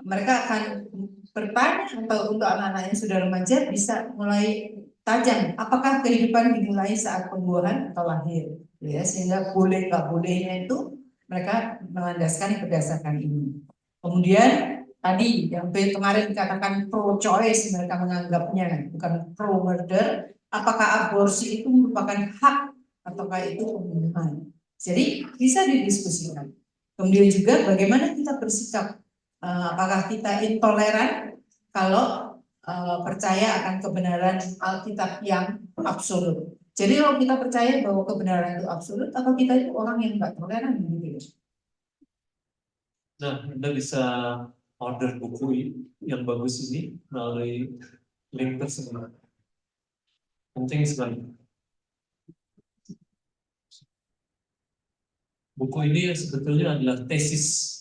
mereka akan bertanya atau untuk anak-anak yang sudah remaja bisa mulai tajam. Apakah kehidupan dimulai saat pembuahan atau lahir? Ya, sehingga boleh nggak bolehnya itu mereka melandaskan berdasarkan ini. Kemudian tadi yang kemarin dikatakan pro-choice, mereka menganggapnya bukan pro-murder. Apakah aborsi itu merupakan hak ataukah itu pembunuhan? Jadi bisa didiskusikan. Kemudian juga bagaimana kita bersikap, apakah kita intoleran kalau percaya akan kebenaran Alkitab yang absolut. Jadi kalau kita percaya bahwa kebenaran itu absolut, atau kita itu orang yang nggak toleran gitu. Nah, Anda bisa order buku yang bagus ini melalui link tersebut. Penting sekali. Buku ini sebetulnya adalah tesis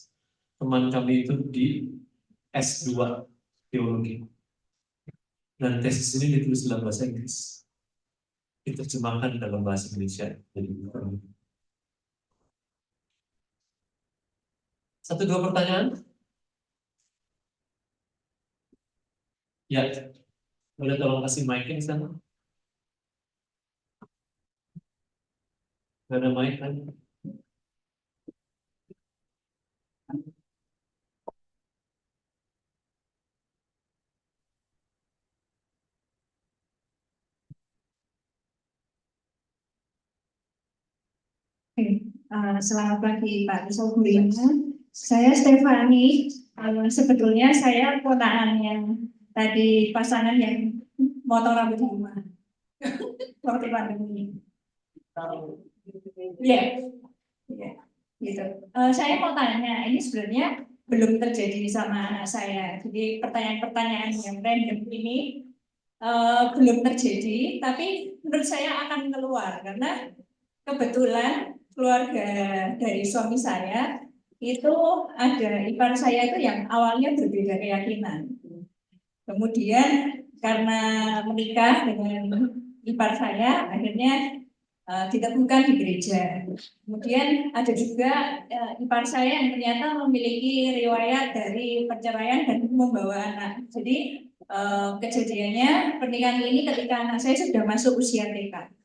teman kami itu di S2 Teologi. Dan tesis ini ditulis dalam bahasa Inggris. Diterjemahkan dalam bahasa Indonesia. Jadi, satu dua pertanyaan? Ya, boleh tolong kasih mic-nya di sana? Gak ada mic kan? Selamat pagi Pak Sobrina. Saya Stefani Sebetulnya saya ponakan yang tadi pasangan yang motong rambut di rumah waktu pandemi. Iya, iya, gitu. Saya mau tanya, ini sebenarnya belum terjadi sama anak saya. Jadi pertanyaan-pertanyaan yang random ini belum terjadi, tapi menurut saya akan keluar karena kebetulan keluarga dari suami saya itu ada ipar saya itu yang awalnya berbeda keyakinan. Kemudian karena menikah dengan ipar saya, akhirnya ditemukan di gereja. Kemudian ada juga ipar saya yang ternyata memiliki riwayat dari perceraian dan membawa anak. Jadi kejadiannya pernikahan ini ketika anak saya sudah masuk usia TK.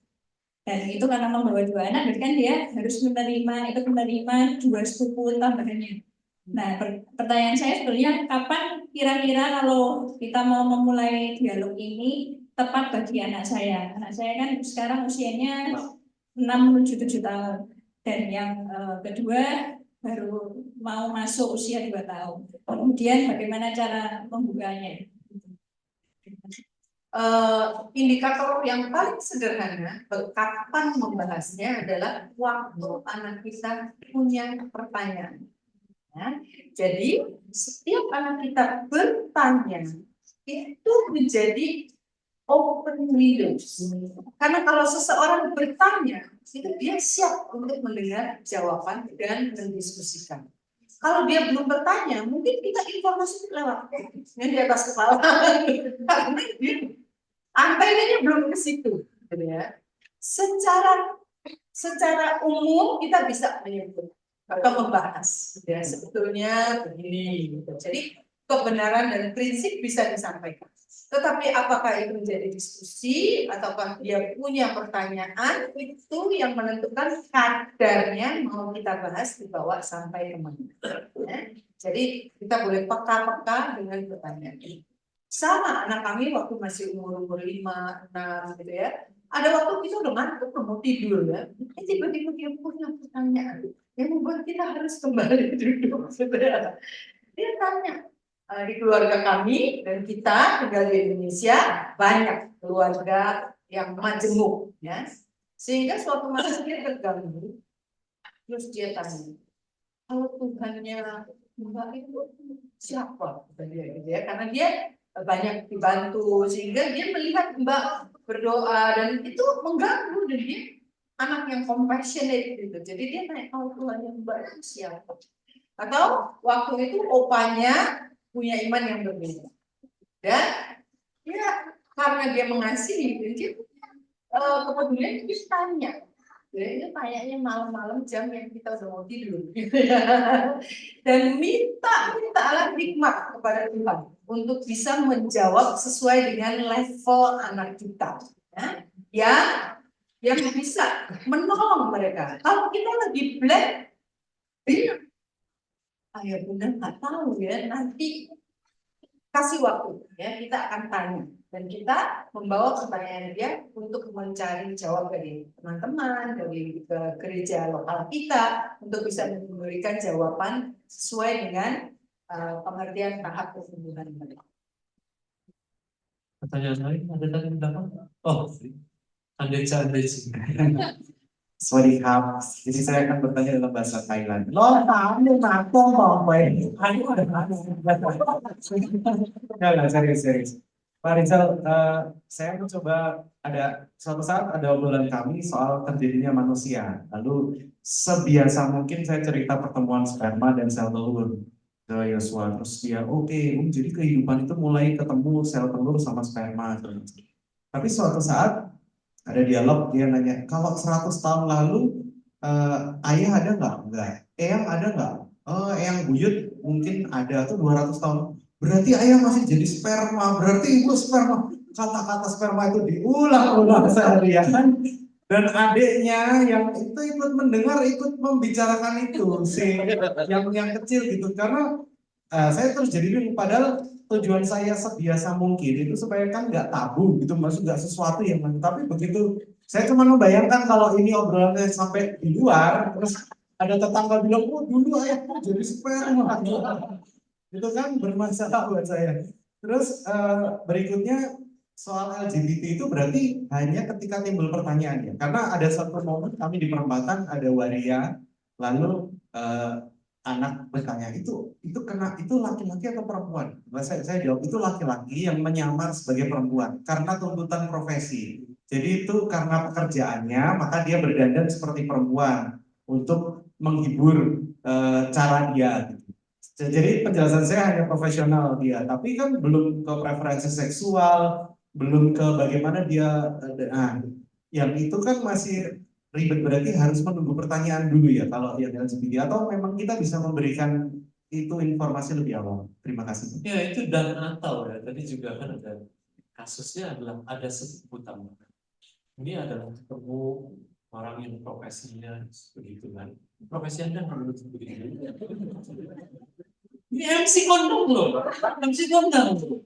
Dan itu karena membawa 2 anak, berarti kan dia harus menerima 2 sepupu tambahannya. Nah, pertanyaan saya sebetulnya kapan kira-kira kalau kita mau memulai dialog ini tepat bagi anak saya? Anak saya kan sekarang usianya 6 menuju 7 tahun. Dan yang kedua baru mau masuk usia 2 tahun. Kemudian bagaimana cara membukanya? Indikator yang paling sederhana kapan membahasnya adalah waktu anak kita punya pertanyaan. Ya. Jadi setiap anak kita bertanya itu menjadi open windows. Karena kalau seseorang bertanya, itu dia siap untuk mendengar jawaban dan mendiskusikan. Kalau dia belum bertanya, mungkin kita informasi lewat yang di atas kepala. Karena dia antainya belum ke situ, gitu ya. Secara umum kita bisa menyebut atau membahas, ya sebetulnya begini. Gitu. Jadi kebenaran dan prinsip bisa disampaikan. Tetapi apakah itu menjadi diskusi ataukah dia punya pertanyaan, itu yang menentukan kadarnya mau kita bahas dibawa sampai kemana. Ya. Jadi kita boleh peka-peka dengan pertanyaan ini. Sama anak kami waktu masih umur 5, 6 gitu ya. Ada waktu kita udah ngantuk, mau tidur ya. Tiba-tiba dia punya pertanyaan yang membuat kita harus kembali duduk. Gitu ya. Dia tanya, di keluarga kami dan kita tinggal di Indonesia banyak keluarga yang majemuk ya. Sehingga suatu masa dia terganggu. Terus dia tanya, kalau Tuhannya Mbak itu siapa? Gitu ya. Karena dia banyak dibantu sehingga dia melihat Mbak berdoa dan itu mengganggu dan dia anak yang compassionate gitu. Jadi dia tanya, oh Tuhan Mbak itu siapa? Atau waktu itu opanya punya iman yang berbeda dan ya karena dia mengasihi dia kepedulian dia tanya. Jadi kayaknya malam-malam jam yang kita udah mau tidur gitu ya. Dan mintalah hikmat kepada Tuhan untuk bisa menjawab sesuai dengan level anak kita ya, yang bisa menolong mereka. Kalau kita lagi blank, ayah bunda nggak tahu ya, nanti kasih waktu ya, kita akan tanya dan kita membawa pertanyaan dia untuk mencari jawab dari teman-teman dari gereja lokal kita untuk bisa memberikan jawaban sesuai dengan pengertian tahap pertumbuhan mereka. Pertanyaan lain ada tadi belakang? Oh, Anda. Swadikap. Jadi saya akan bertanya dalam bahasa Thailand. Lo tahu aku mau main. Enggak, serius. Pak Rizal, saya mencoba ada suatu saat ada obrolan kami soal terjadinya manusia. Lalu sebiasa mungkin saya cerita pertemuan sperma dan sel telur ke Yosua. Terus dia jadi kehidupan itu mulai ketemu sel telur sama sperma. Tapi suatu saat ada dialog, dia nanya, kalau 100 tahun lalu ayah ada nggak? Enggak. Eyang ada nggak? Eyang buyut mungkin ada tuh 200 tahun. Berarti ayah masih jadi sperma, berarti ibu sperma. Kata-kata sperma itu diulang-ulang seharian. Dan adiknya yang itu ikut mendengar, ikut membicarakan itu si yang kecil gitu. Karena saya terus jadi bingung, padahal tujuan saya sebiasa mungkin itu supaya kan nggak tabu gitu, maksud nggak sesuatu yang tapi begitu saya cuma membayangkan kalau ini obrolannya sampai di luar, terus ada tetangga bilang, oh dulu ayahku jadi sperma. Itu kan bermasalah buat saya. Terus berikutnya soal LGBT itu berarti hanya ketika timbul pertanyaannya. Karena ada satu momen kami di perempatan ada waria, lalu anak bertanya itu kena itu laki-laki atau perempuan? Nah, saya jawab itu laki-laki yang menyamar sebagai perempuan karena tuntutan profesi. Jadi itu karena pekerjaannya maka dia berdandan seperti perempuan untuk menghibur cara dia. Jadi penjelasan saya hanya profesional dia, tapi kan belum ke preferensi seksual, belum ke bagaimana dia, nah, yang itu kan masih ribet berarti harus menunggu pertanyaan dulu ya kalau yang LGBT atau memang kita bisa memberikan itu informasi lebih awal. Terima kasih. Ya itu dan atau ya tadi juga kan ada kasusnya adalah ada sebutan. Ini adalah ketemu orang yang profesinya begitu kan. Profesi Anda menurut begitu. Ini MC kondom loh, MC kondom.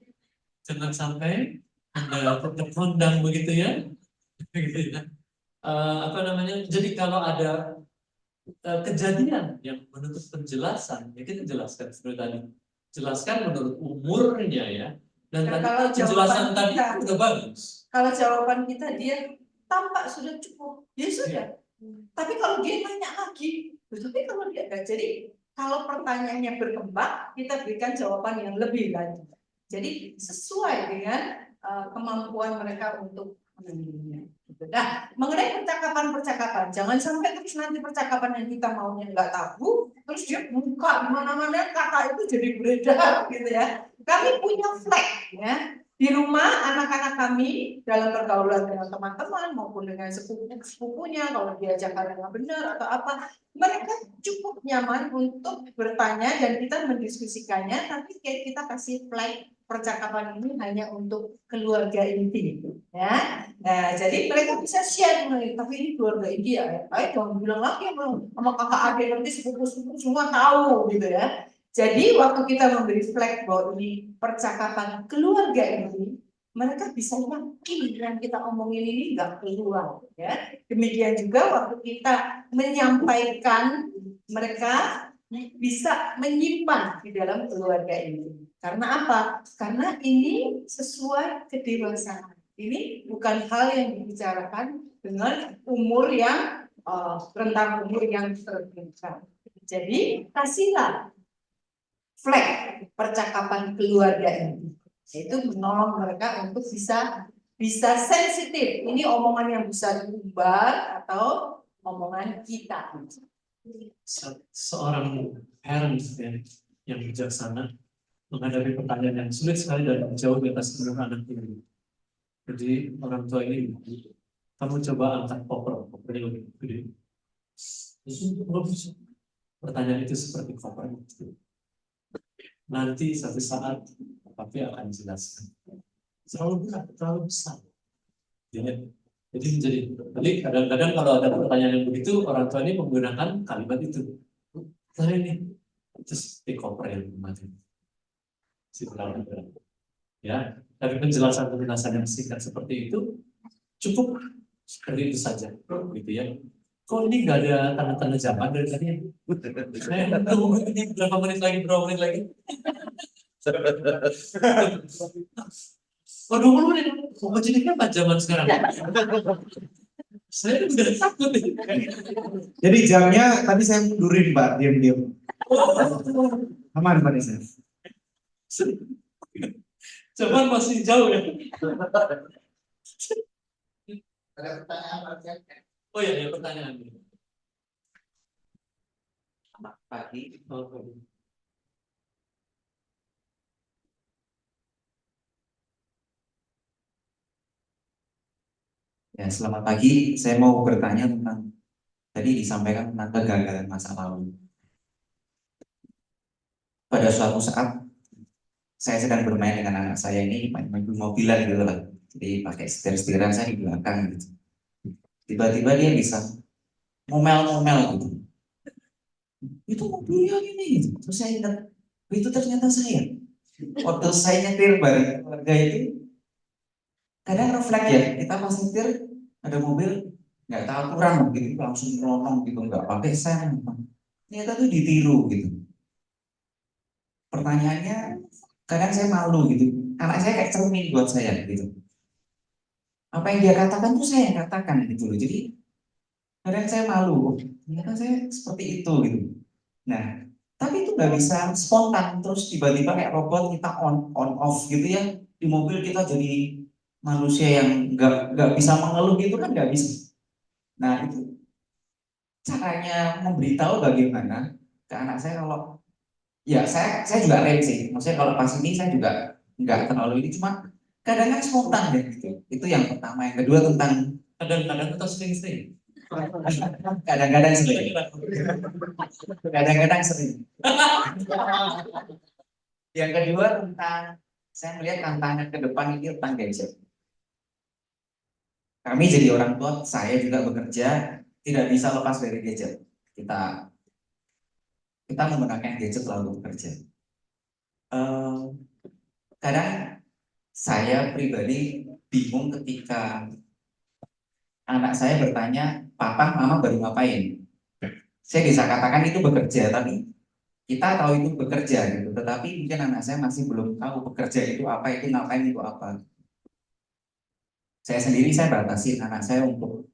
Jangan sampai Anda tetap kondang begitu ya. Begitu ya. Apa namanya? Jadi kalau ada kejadian yang menuntut penjelasan, ya kita jelaskan seperti tadi. Jelaskan menurut umurnya ya. Dan Nah, tadi kalau penjelasan jawaban tadi kita- udah bagus. Kalau jawaban kita dia tampak sudah cukup, ya sudah. Tapi kalau dia nanya lagi, tapi kalau dia enggak, jadi kalau pertanyaannya berkembang, kita berikan jawaban yang lebih lanjut. Jadi sesuai dengan kemampuan mereka untuk menanyanya. Nah, mengenai percakapan-percakapan, jangan sampai terus nanti percakapan yang kita maunya nggak tabu, terus dia buka di mana-mana kata itu jadi beredar gitu ya. Kami punya flag ya. Di rumah anak-anak kami dalam pergaulan dengan teman-teman maupun dengan sepupunya kalau diajak hal yang nggak benar atau apa, mereka cukup nyaman untuk bertanya dan kita mendiskusikannya, tapi kayak kita kasih flag percakapan ini hanya untuk keluarga inti ya. Nah, jadi mereka bisa share, tapi ini keluarga inti ya. Baik, jangan bilang lagi sama kakak adik nanti sepupu-sepupu semua tahu gitu ya. Jadi waktu kita memberi flag bahwa ini percakapan keluarga ini, mereka bisa yakin yang kita omongin ini nggak keluar ya. Demikian juga waktu kita menyampaikan, mereka bisa menyimpan di dalam keluarga ini. Karena apa? Karena ini sesuai kedewasaan. Ini bukan hal yang dibicarakan dengan umur yang rentang umur yang terbuka. Jadi kasihlah flag percakapan keluarga ini, itu menolong mereka untuk bisa sensitif. Ini omongan yang bisa diumbar atau omongan kita. Seorang parents ya, yang bijaksana menghadapi pertanyaan yang sulit sekali dan jauh di atas seluruh anak ini. Jadi orang tua ini, kamu coba angkat kopernya lebih gede. Pertanyaan itu seperti koper. Nanti satu saat papi akan jelaskan. Terlalu besar. Jadi kadang-kadang kalau ada pertanyaan yang begitu, orang tua ini menggunakan kalimat itu. Nah ini, itu seperti koper yang mati. Ya, dari penjelasan yang singkat seperti itu cukup seperti itu saja, gitu ya. Kok ini nggak ada tanda-tanda zaman dari tadi? Saya tunggu ini berapa menit lagi? Oh 20 menit, mau jadi berapa zaman sekarang? Saya udah takut nih. Jadi jamnya tadi saya mundurin Pak, diam-diam. Aman Pak Nisa. Zaman masih jauh ya. Ada pertanyaan lagi? Oh ya, ada pertanyaan. Selamat pagi. Ya, selamat pagi. Saya mau bertanya tentang tadi disampaikan tentang kegagalan masa lalu. Pada suatu saat saya sedang bermain dengan anak saya ini main mobilan gitu lah. Jadi pakai setir-setiran saya di belakang gitu. Tiba-tiba dia bisa ngomel-ngomel gitu. Itu mobilnya ini gitu. Terus saya ingat, itu ternyata saya. Waktu saya nyetir bareng keluarga itu, kadang refleks ya, kita pas nyetir ada mobil nggak tahu kurang gitu, langsung melonong gitu, nggak pakai sen. Ternyata tuh ditiru gitu. pertanyaannya kadang saya malu gitu. Anak saya kayak cermin buat saya gitu. Apa yang dia katakan tuh saya yang katakan gitu loh. Jadi kadang saya malu, ternyata saya seperti itu gitu. Nah, tapi itu nggak bisa spontan terus tiba-tiba kayak robot kita on off gitu ya. Di mobil kita jadi manusia yang nggak bisa mengeluh gitu kan nggak bisa. Nah itu caranya memberitahu bagaimana ke anak saya kalau ya saya juga rem sih. Maksudnya kalau pas ini saya juga nggak terlalu ini cuma kadang kan spontan deh gitu. Itu yang pertama. Yang kedua tentang Kadang-kadang atau sering-sering. kadang-kadang sering. Kadang-kadang sering. Yang kedua tentang saya melihat tantangan ke depan ini tentang gadget. Kami jadi orang tua, saya juga bekerja, tidak bisa lepas dari gadget. Kita menggunakan gadget selalu bekerja. Kadang saya pribadi bingung ketika anak saya bertanya, Papa, Mama baru ngapain? Saya bisa katakan itu bekerja, tapi kita tahu itu bekerja gitu. Tetapi mungkin anak saya masih belum tahu bekerja itu apa, itu ngapain itu apa. Saya sendiri saya batasi anak saya untuk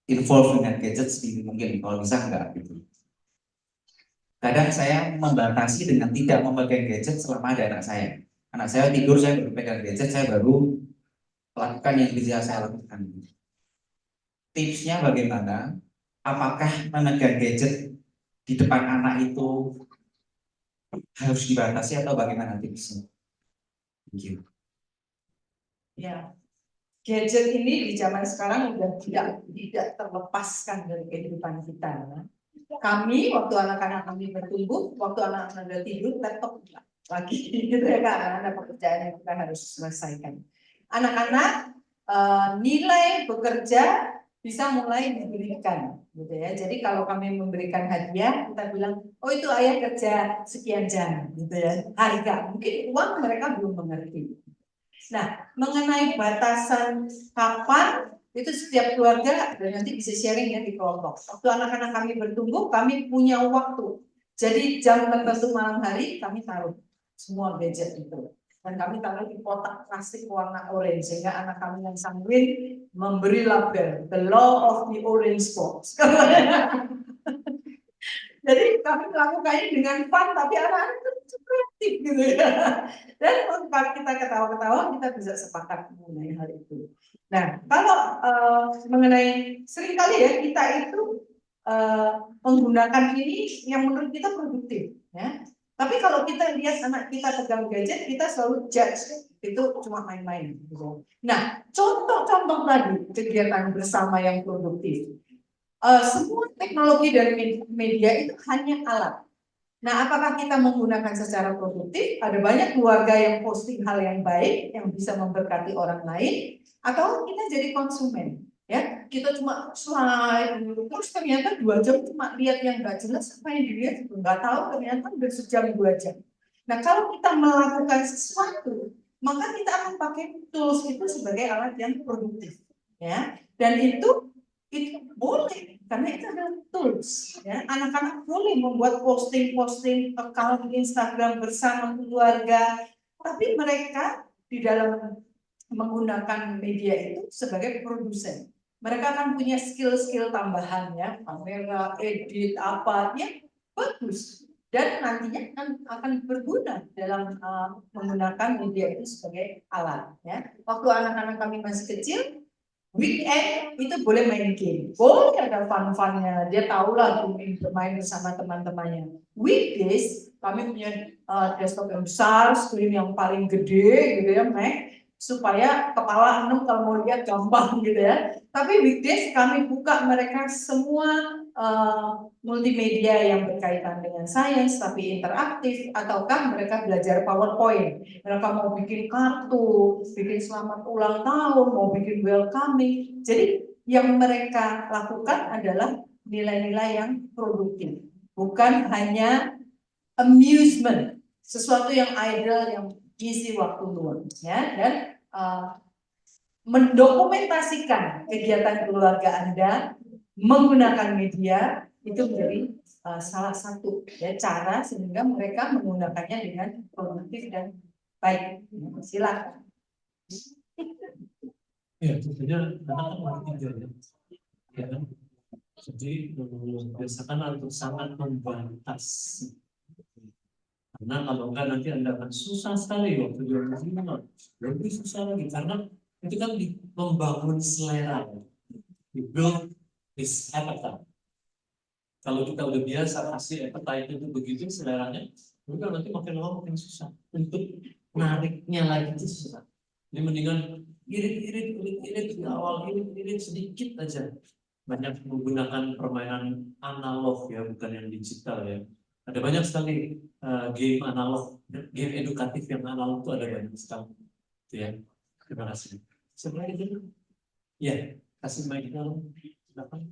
involve dengan gadget sedikit mungkin, kalau bisa enggak gitu. Kadang saya membatasi dengan tidak memegang gadget selama ada anak saya. Anak saya tidur, saya baru pegang gadget, saya baru lakukan yang bisa saya lakukan. Tipsnya bagaimana? Apakah memegang gadget di depan anak itu harus dibatasi atau bagaimana tipsnya? Thank you. Ya, gadget ini di zaman sekarang udah tidak terlepaskan dari kehidupan kita. Ya. Kami waktu anak-anak kami bertumbuh, waktu anak-anak udah tidur, laptop lagi gitu ya kan, ada pekerjaan yang kita harus selesaikan. Anak-anak nilai bekerja bisa mulai diberikan, gitu ya. Jadi kalau kami memberikan hadiah, kita bilang, oh itu ayah kerja sekian jam, gitu ya. Harga, mungkin uang mereka belum mengerti. Nah, mengenai batasan kapan itu setiap keluarga dan nanti bisa sharing ya di kelompok. Waktu anak-anak kami bertumbuh, kami punya waktu. Jadi jam tertentu malam hari kami taruh semua gadget itu. Dan kami taruh di kotak plastik warna orange sehingga anak kami yang sanguin memberi label the law of the orange box. Jadi kami melakukannya dengan fun tapi anak-anak itu kreatif gitu ya. Dan kalau kita ketawa-ketawa kita bisa sepakat mengenai hal itu. Nah, kalau mengenai seringkali ya kita itu menggunakan ini yang menurut kita produktif ya. Tapi kalau kita lihat anak kita pegang gadget, kita selalu judge itu cuma main-main gitu. Nah, contoh-contoh tadi kegiatan bersama yang produktif. Semua teknologi dan media itu hanya alat. Nah, apakah kita menggunakan secara produktif? Ada banyak keluarga yang posting hal yang baik, yang bisa memberkati orang lain, atau kita jadi konsumen. Ya, kita cuma slide, terus ternyata 2 jam cuma lihat yang nggak jelas, apa yang dilihat nggak tahu, ternyata udah sejam 2 jam. Nah, kalau kita melakukan sesuatu, maka kita akan pakai tools itu sebagai alat yang produktif. Ya, dan itu boleh karena itu adalah tools ya. Anak-anak boleh membuat posting account Instagram bersama keluarga, tapi mereka di dalam menggunakan media itu sebagai produsen. Mereka akan punya skill-skill tambahan ya, kamera, edit apa ya, bagus dan nantinya akan berguna dalam menggunakan media itu sebagai alat ya. Waktu anak-anak kami masih kecil, weekend itu boleh main game, boleh ada fun-funnya, dia tahu lah bermain bersama teman-temannya. Weekdays kami punya desktop yang besar, screen yang paling gede gitu ya, Mac, supaya kepala enem kalau mau lihat gampang gitu ya. Tapi weekdays kami buka mereka semua multimedia yang berkaitan dengan sains tapi interaktif, ataukah mereka belajar PowerPoint, mereka mau bikin kartu, bikin selamat ulang tahun, mau bikin welcoming. Jadi yang mereka lakukan adalah nilai-nilai yang produktif, bukan hanya amusement, sesuatu yang idle yang isi waktu luang ya. Dan mendokumentasikan kegiatan keluarga Anda menggunakan media itu menjadi salah satu ya cara sehingga mereka menggunakannya dengan produktif dan baik. Silakan. Ya, tentunya anak kan tiga ya. Ya kan? Jadi biasakan untuk sangat membatasi. Karena kalau enggak nanti Anda akan susah sekali waktu dia berjumpa. Lebih susah lagi karena itu kan membangun selera. Build this appetite. Kalau kita udah biasa kasih appetite itu begitu seleranya, udah nanti makin lama makin susah. Untuk nariknya lagi itu susah. Jadi mendingan irit di awal, irit sedikit aja. Banyak menggunakan permainan analog ya, bukan yang digital ya. Ada banyak sekali game analog, game edukatif yang analog itu ada banyak sekali. Itu ya. Terima kasih. Sebenarnya itu, ya, kasih mic dulu. Silakan.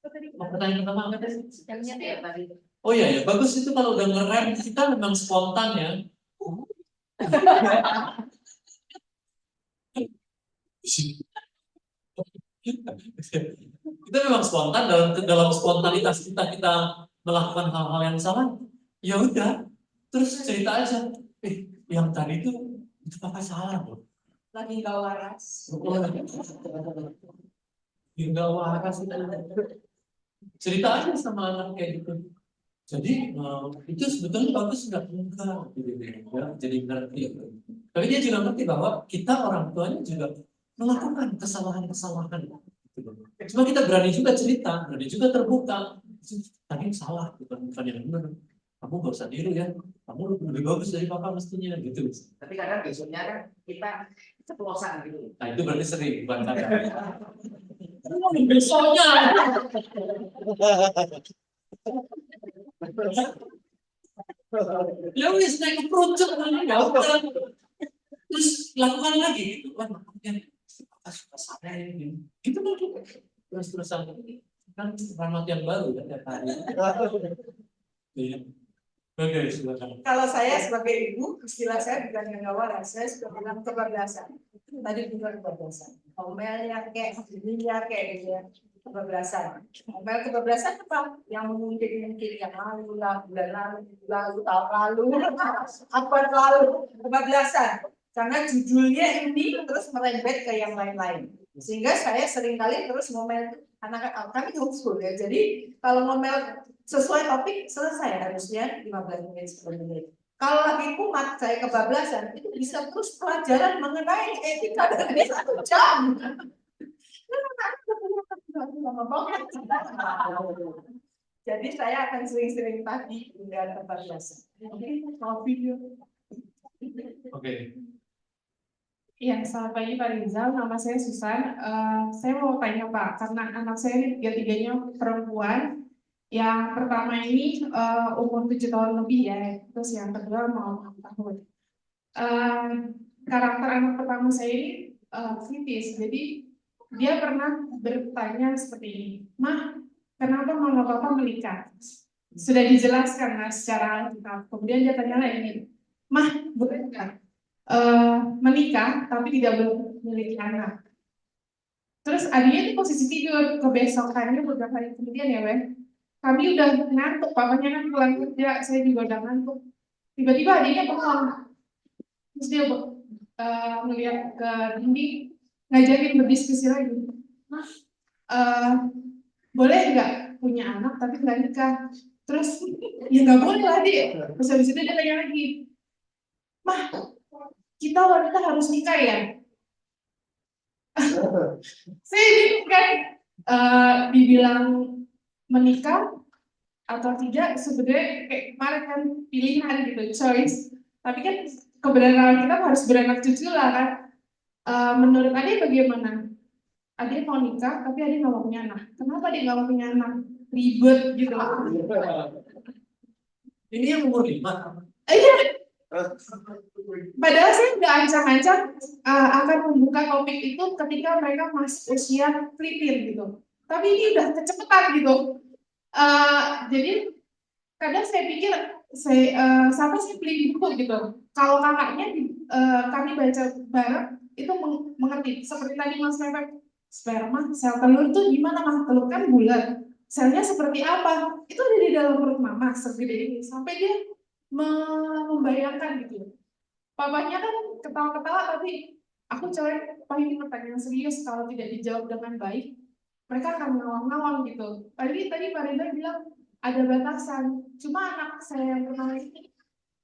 Pertanyaan pertama apa tadi? Oh iya ya, bagus itu kalau udah nge-rap kita memang spontan ya. Kita memang spontan dalam spontanitas kita melakukan hal-hal yang salah. Ya udah, terus cerita aja. Yang tadi itu apa salah loh? Lagi nggak waras. Nggak waras cerita aja sama anak kayak gitu. Jadi itu sebetulnya bagus nggak enggak gitu ya. Jadi ngerti. Tapi dia juga ngerti bahwa kita orang tuanya juga melakukan kesalahan-kesalahan. Cuma kita berani juga cerita, berani juga terbuka. Tadi salah, bukan yang benar. Kamu gak usah niru ya. Kamu lebih bagus dari papa mestinya gitu. Tapi kadang besoknya kan kita ceplosan gitu. Nah itu berarti sering, bukan kadang. Besoknya. Ya wis naik kerucut ya udah. Terus lakukan lagi gitu. Wah, makanya suka sadar ini. Gitu lagi. Terus-terusan kan rahmat yang baru kan tiap hari. Iya. Oke, silakan. Kalau saya sebagai ibu, istilah saya bukan yang waras, saya suka bilang kebablasan. Tadi bukan kebablasan. Omelnya kayak ininya kayak gitu ya. Kebablasan. Omel kebablasan apa? Yang mungkin yang lalu lah, bulan lalu, tahun lalu, apa lalu, kebablasan. Karena judulnya ini terus merembet ke yang lain-lain. Sehingga saya seringkali terus ngomel anak kami homeschool ya. Jadi kalau ngomel sesuai topik selesai harusnya 15 menit 10 menit. Kalau lagi kumat saya kebablasan itu bisa terus pelajaran mengenai etika dari 1 jam. Jadi saya akan sering-sering tadi dengan kebablasan. Mau video. Oke. Iya, selamat pagi Pak Rizal, nama saya Susan. Saya mau tanya Pak, karena anak saya ini tiga-tiganya perempuan. Yang pertama ini umur 7 tahun lebih ya, terus yang kedua mau 6 tahun. Karakter anak pertama saya ini kritis, jadi dia pernah bertanya seperti ini, Mah, kenapa mama papa menikah? Sudah dijelaskan lah secara lengkap. Kemudian dia tanya lagi, Mah, boleh nggak menikah tapi tidak boleh memiliki anak? Terus adiknya itu posisi tidur, kebesokannya beberapa hari kemudian ya, Wen. Kami udah ngantuk, papanya kan pulang kerja, saya juga udah ngantuk. Tiba-tiba adiknya bengong. Terus dia melihat ke dinding, ngajakin berdiskusi lagi. Nah, boleh nggak punya anak tapi nggak nikah? Terus, ya nggak boleh lah Dik. Terus habis itu dia tanya lagi, Mah, kita wanita harus nikah ya? Saya bingung kan, dibilang menikah atau tidak sebenarnya kayak kemarin kan pilihan gitu, choice. Tapi kan kebenaran kita harus beranak cucu lah kan. Menurut Ade bagaimana? Ade mau nikah tapi Ade nggak mau punya anak. Kenapa dia nggak mau punya anak? Ribet gitu. Ini yang umur 5. Iya. Padahal saya nggak ancam-ancam akan membuka topik itu ketika mereka masih usia kritis gitu. Tapi ini udah kecepatan gitu. Jadi kadang saya pikir sampai saya beli buku gitu. Kalau kakaknya kami baca bareng itu mengerti. Seperti tadi Mas Mepet sperma, sel telur tuh gimana mah? Telur kan bulat. Selnya seperti apa? Itu ada di dalam perut mama segede ini sampai dia membayangkan gitu. Papanya kan ketawa-ketawa tapi aku coret, Pak ini pertanyaan serius kalau tidak dijawab dengan baik, mereka akan ngawang-ngawang gitu. Tadi Pak Reza bilang ada batasan. Cuma anak saya yang pertama ini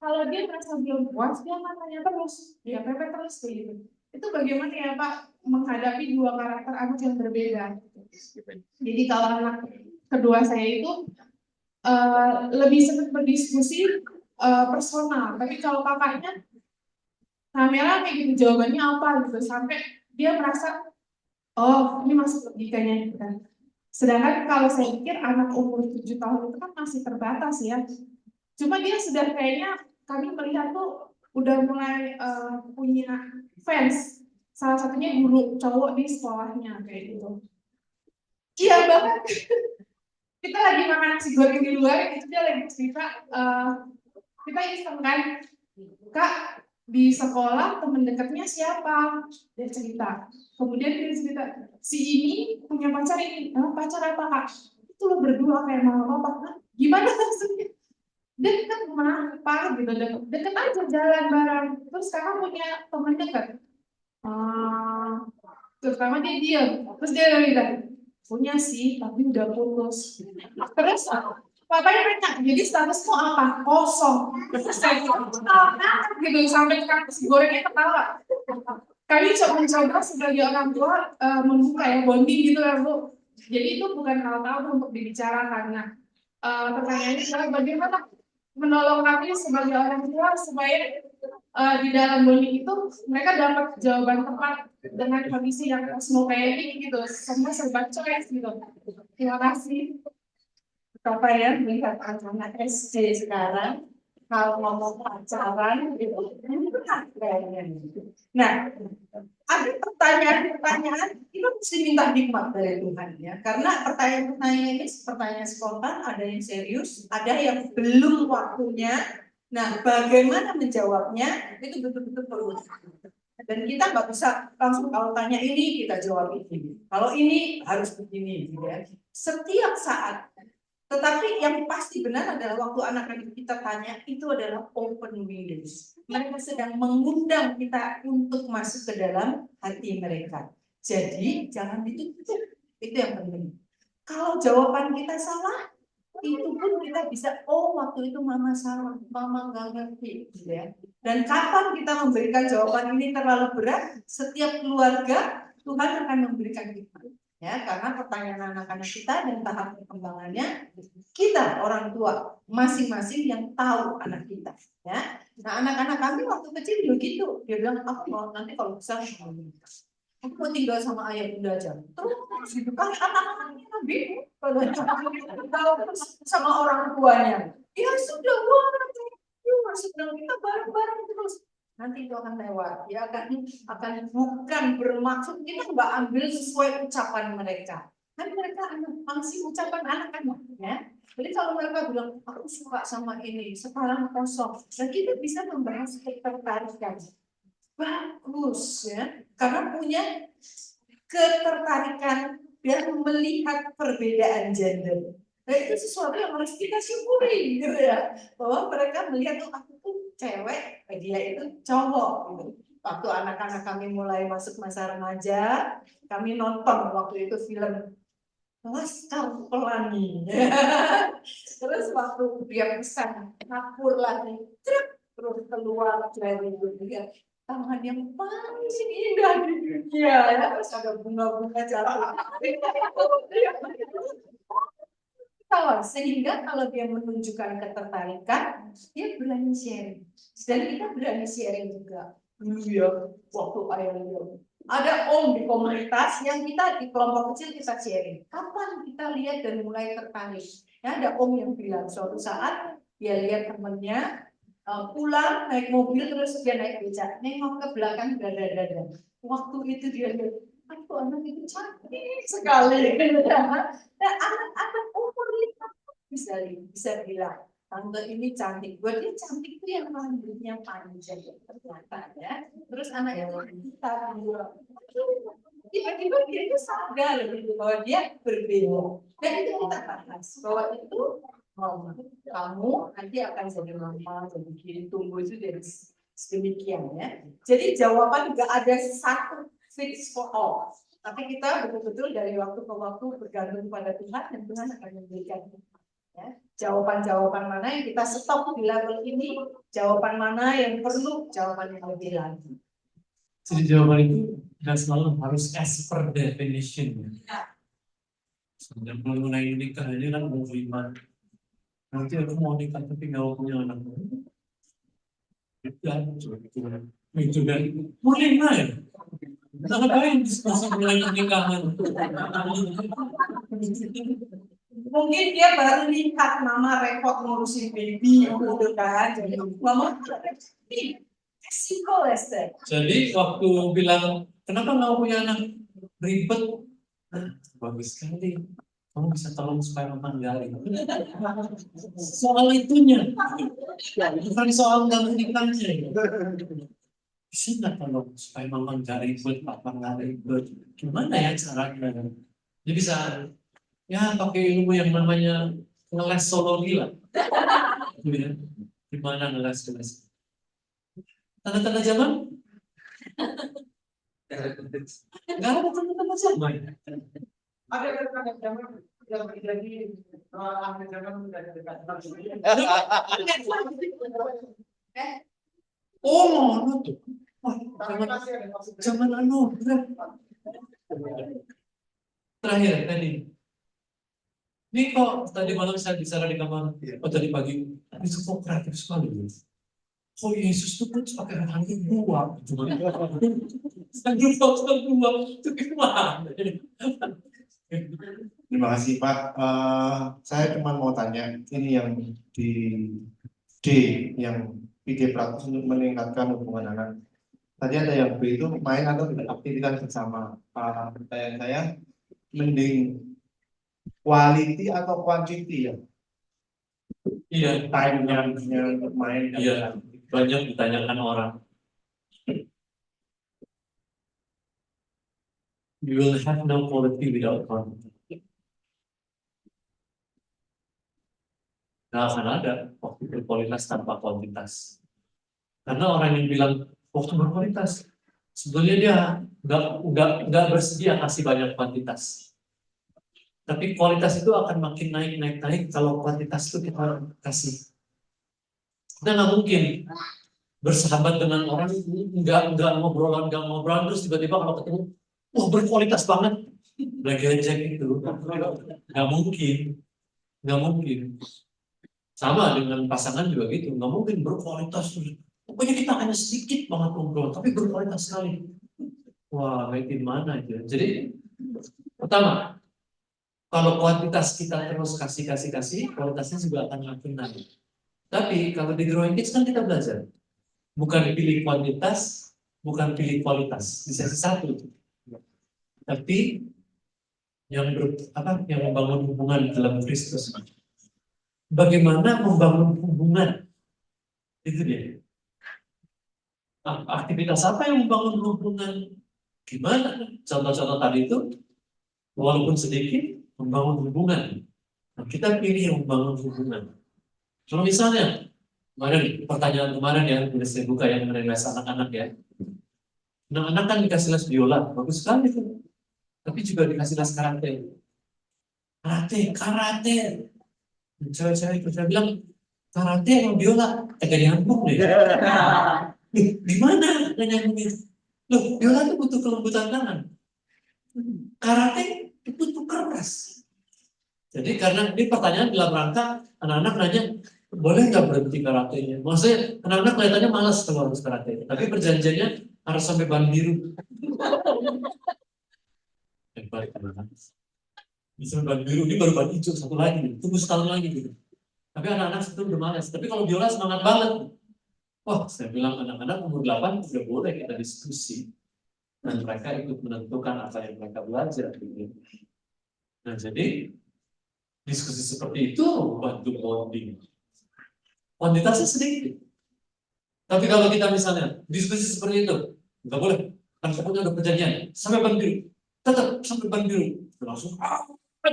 kalau dia merasa belum puas, dia akan tanya terus, dia pepet terus kayak gitu. Itu bagaimana ya Pak menghadapi dua karakter anak yang berbeda. Jadi kalau anak kedua saya itu lebih sering berdiskusi personal, tapi kalau kakaknya rame-rame gitu jawabannya apa gitu sampai dia merasa oh ini masuk logikanya gitu kan. Sedangkan kalau saya pikir anak umur 7 tahun itu kan masih terbatas ya. Cuma dia sudah kayaknya kami melihat tuh udah mulai punya fans. Salah satunya guru cowok di sekolahnya kayak gitu. Iya banget. Kita lagi makan nasi goreng di luar, itu dia lagi cerita. Kita iseng kan, Kak di sekolah teman dekatnya siapa? Dia cerita. Kemudian dia cerita, si ini punya pacar ini. Pacar apa Kak? Itu lo berdua kayak mama papa. Gimana maksudnya? Deket mah, Pak gitu, deket aja jalan bareng. Terus kakak punya teman dekat. Terutama dia diam. Terus dia bilang, punya sih, tapi udah putus. Terus papanya nanya, jadi statusmu apa? Kosong. Terus saya bilang, gitu sampai si gorengnya ketawa. Kami mencoba sebagai orang tua membuka ya bonding gitu ya Bu. Jadi itu bukan hal tabu untuk dibicarakan. Nah, pertanyaannya adalah bagaimana menolong kami sebagai orang tua supaya di dalam bonding itu mereka dapat jawaban tepat dengan kondisi yang semua kayak gini gitu, semua serba choice gitu. Terima kasih. Bapak ya melihat anak SD sekarang kalau ngomong pacaran gitu. Nah, ada pertanyaan-pertanyaan itu mesti minta hikmat dari Tuhan ya. Karena pertanyaan-pertanyaan ini pertanyaan spontan, ada yang serius, ada yang belum waktunya. Nah, bagaimana menjawabnya itu betul-betul perlu. Dan kita nggak bisa langsung kalau tanya ini kita jawab ini. Kalau ini harus begini, gitu ya. Setiap saat. Tetapi yang pasti benar adalah waktu anak-anak kita tanya itu adalah open windows. Mereka sedang mengundang kita untuk masuk ke dalam hati mereka. Jadi jangan ditutup. Itu yang penting. Kalau jawaban kita salah, itu pun kita bisa, oh waktu itu mama salah, mama nggak ngerti, gitu ya. Dan kapan kita memberikan jawaban ini terlalu berat, setiap keluarga Tuhan akan memberikan hikmat. Ya, karena pertanyaan anak-anak kita dan tahap perkembangannya kita orang tua masing-masing yang tahu anak kita. Ya, nah anak-anak kami waktu kecil begitu, dia bilang aku mau nanti kalau besar aku mau tinggal sama ayah bunda aja. Terus gitu kan anak-anaknya bingung sama orang tuanya. Ya sudah, wah sedang kita bareng-bareng terus. Nanti itu akan lewat, ya akan bukan bermaksud kita nggak ambil sesuai ucapan mereka. Kan mereka masih ucapan anak-anak, ya. Jadi kalau mereka bilang aku suka sama ini, sekarang kosong, dan kita bisa membahas ketertarikan. Bagus, ya, karena punya ketertarikan dan melihat perbedaan gender. Nah itu sesuatu yang harus kita syukuri, gitu ya, bahwa mereka melihat tuh aku tuh cewek, dia itu cowok, gitu. Waktu anak-anak kami mulai masuk masa remaja, kami nonton waktu itu film Laskar Pelangi. Terus waktu dia pesan kapur lagi, terus keluar dari dunia tangan yang paling indah di dunia, ya. Terus ada bunga-bunga jatuh. Sehingga kalau dia menunjukkan ketertarikan, dia berani sharing. Dan kita berani sharing juga. Dulu ya, waktu ayah lihat. Ada om di komunitas yang kita di kelompok kecil kita sharing. Kapan kita lihat dan mulai tertarik? Ya, ada om yang bilang suatu saat dia lihat temennya pulang naik mobil terus dia naik becak, nengok ke belakang dada-dada. Waktu itu dia lihat, aku anak itu cantik sekali. Nah, anak-anak umur 5 bisa bilang, tante ini cantik. Buat dia cantik itu yang rambutnya panjang ternyata, ya. Terus anak yang kita bilang, tiba-tiba dia itu sadar gitu bahwa dia berbeda. Dan itu kita bahas bahwa itu kamu nanti akan jadi mama, jadi gini, tunggu itu dari sedemikian ya. Jadi jawaban nggak ada satu fix for all. Tapi kita betul-betul dari waktu ke waktu bergantung pada Tuhan dan Tuhan akan memberikan ya, jawaban-jawaban mana yang kita stop di level ini, jawaban mana yang perlu, jawaban yang lebih lagi. Jadi jawaban itu tidak selalu harus as per definition. Sebenarnya mengenai nikah ini kan mau lima. Nanti aku mau nikah tapi nggak mau punya anak. Itu kan mau lima ya. Nah, ngapain diskusi mengenai pernikahan? Mungkin dia baru lihat mama repot ngurusin baby gitu kan, jadi mama simple Esther. Jadi waktu bilang kenapa nggak punya anak ribet, bagus sekali. Kamu bisa tolong supaya mama gali. Soal itunya, bukan soal nggak menikahnya. Bisa nggak tolong supaya mama nggak ribet, papa nggak ribet. Gimana ya caranya? Dia bisa ya pakai ilmu yang namanya ngeles sologi lah. Gimana ngeles? Tanda-tanda zaman? Nggak ada tanda-tanda zaman. Ada tanda zaman yang terjadi akhir zaman sudah dekat. Oh, mana tuh? Wah, zaman anugerah. Terakhir tadi. Ini kok tadi malam saya bicara di kamar, tadi pagi, itu kok kreatif sekali. Oh Yesus tuh pun pakai rantai dua, cuma dua, itu gimana? Terima kasih Pak. Saya cuma mau tanya, ini yang di D, yang ide praktis untuk meningkatkan hubungan anak. Tadi ada yang B itu main atau tidak aktivitas bersama. Pertanyaan saya, mending quality atau quantity ya? Iya, Time-nya untuk main. iya, banyak ditanyakan orang. You will have no quality without quantity. Nggak akan ada waktu berkualitas tanpa kuantitas. Karena orang yang bilang waktu berkualitas, sebenarnya dia nggak bersedia kasih banyak kuantitas. Tapi kualitas itu akan makin naik kalau kuantitas itu kita kasih. Kita nggak mungkin bersahabat dengan orang nggak ngobrolan terus tiba-tiba kalau ketemu, wah berkualitas banget, lagi aja gitu. Nggak mungkin. Sama dengan pasangan juga gitu, nggak mungkin berkualitas terus. Pokoknya kita hanya sedikit banget ngobrol, tapi berkualitas sekali. Wah, baik mana itu. Jadi pertama, kalau kuantitas kita terus kasih, kualitasnya juga akan makin naik. Tapi kalau di Growing Kids kan kita belajar, bukan pilih kuantitas, bukan pilih kualitas di sesi satu. Tapi yang membangun hubungan dalam Kristus. Bagaimana membangun hubungan? Itu dia. Aktivitas apa yang membangun hubungan? Gimana? Contoh-contoh tadi itu, walaupun sedikit, membangun hubungan. Nah, kita pilih yang membangun hubungan. Kalau misalnya, pertanyaan kemarin ya, sudah saya buka yang mengenai les anak-anak ya. Anak-anak kan dikasih les biola, bagus sekali itu. Tapi juga dikasih les karate. Cewek-cewek itu saya bilang, karate sama biola, agak nyambung deh. Gimana agak nyambungnya? Loh, biola itu butuh kelembutan tangan. Karate itu butuh keras. Jadi karena ini pertanyaan dalam rangka anak-anak nanya, boleh nggak berhenti karatenya? Maksudnya anak-anak kelihatannya malas kalau harus karate, tapi perjanjiannya harus sampai ban biru. Hebat anak-anak. Bisa ban biru, ini baru ban hijau satu lagi, tunggu setahun lagi gitu. Tapi anak-anak itu udah malas. Tapi kalau biola semangat banget. Wah, saya bilang anak-anak umur 8 sudah boleh kita diskusi. Dan mereka ikut menentukan apa yang mereka belajar. Nah, jadi diskusi seperti itu bantu bonding. Kuantitasnya sedikit. Tapi kalau kita misalnya diskusi seperti itu, nggak boleh. Kan kita udah perjanjian sampai ban biru. tetap sampai ban biru langsung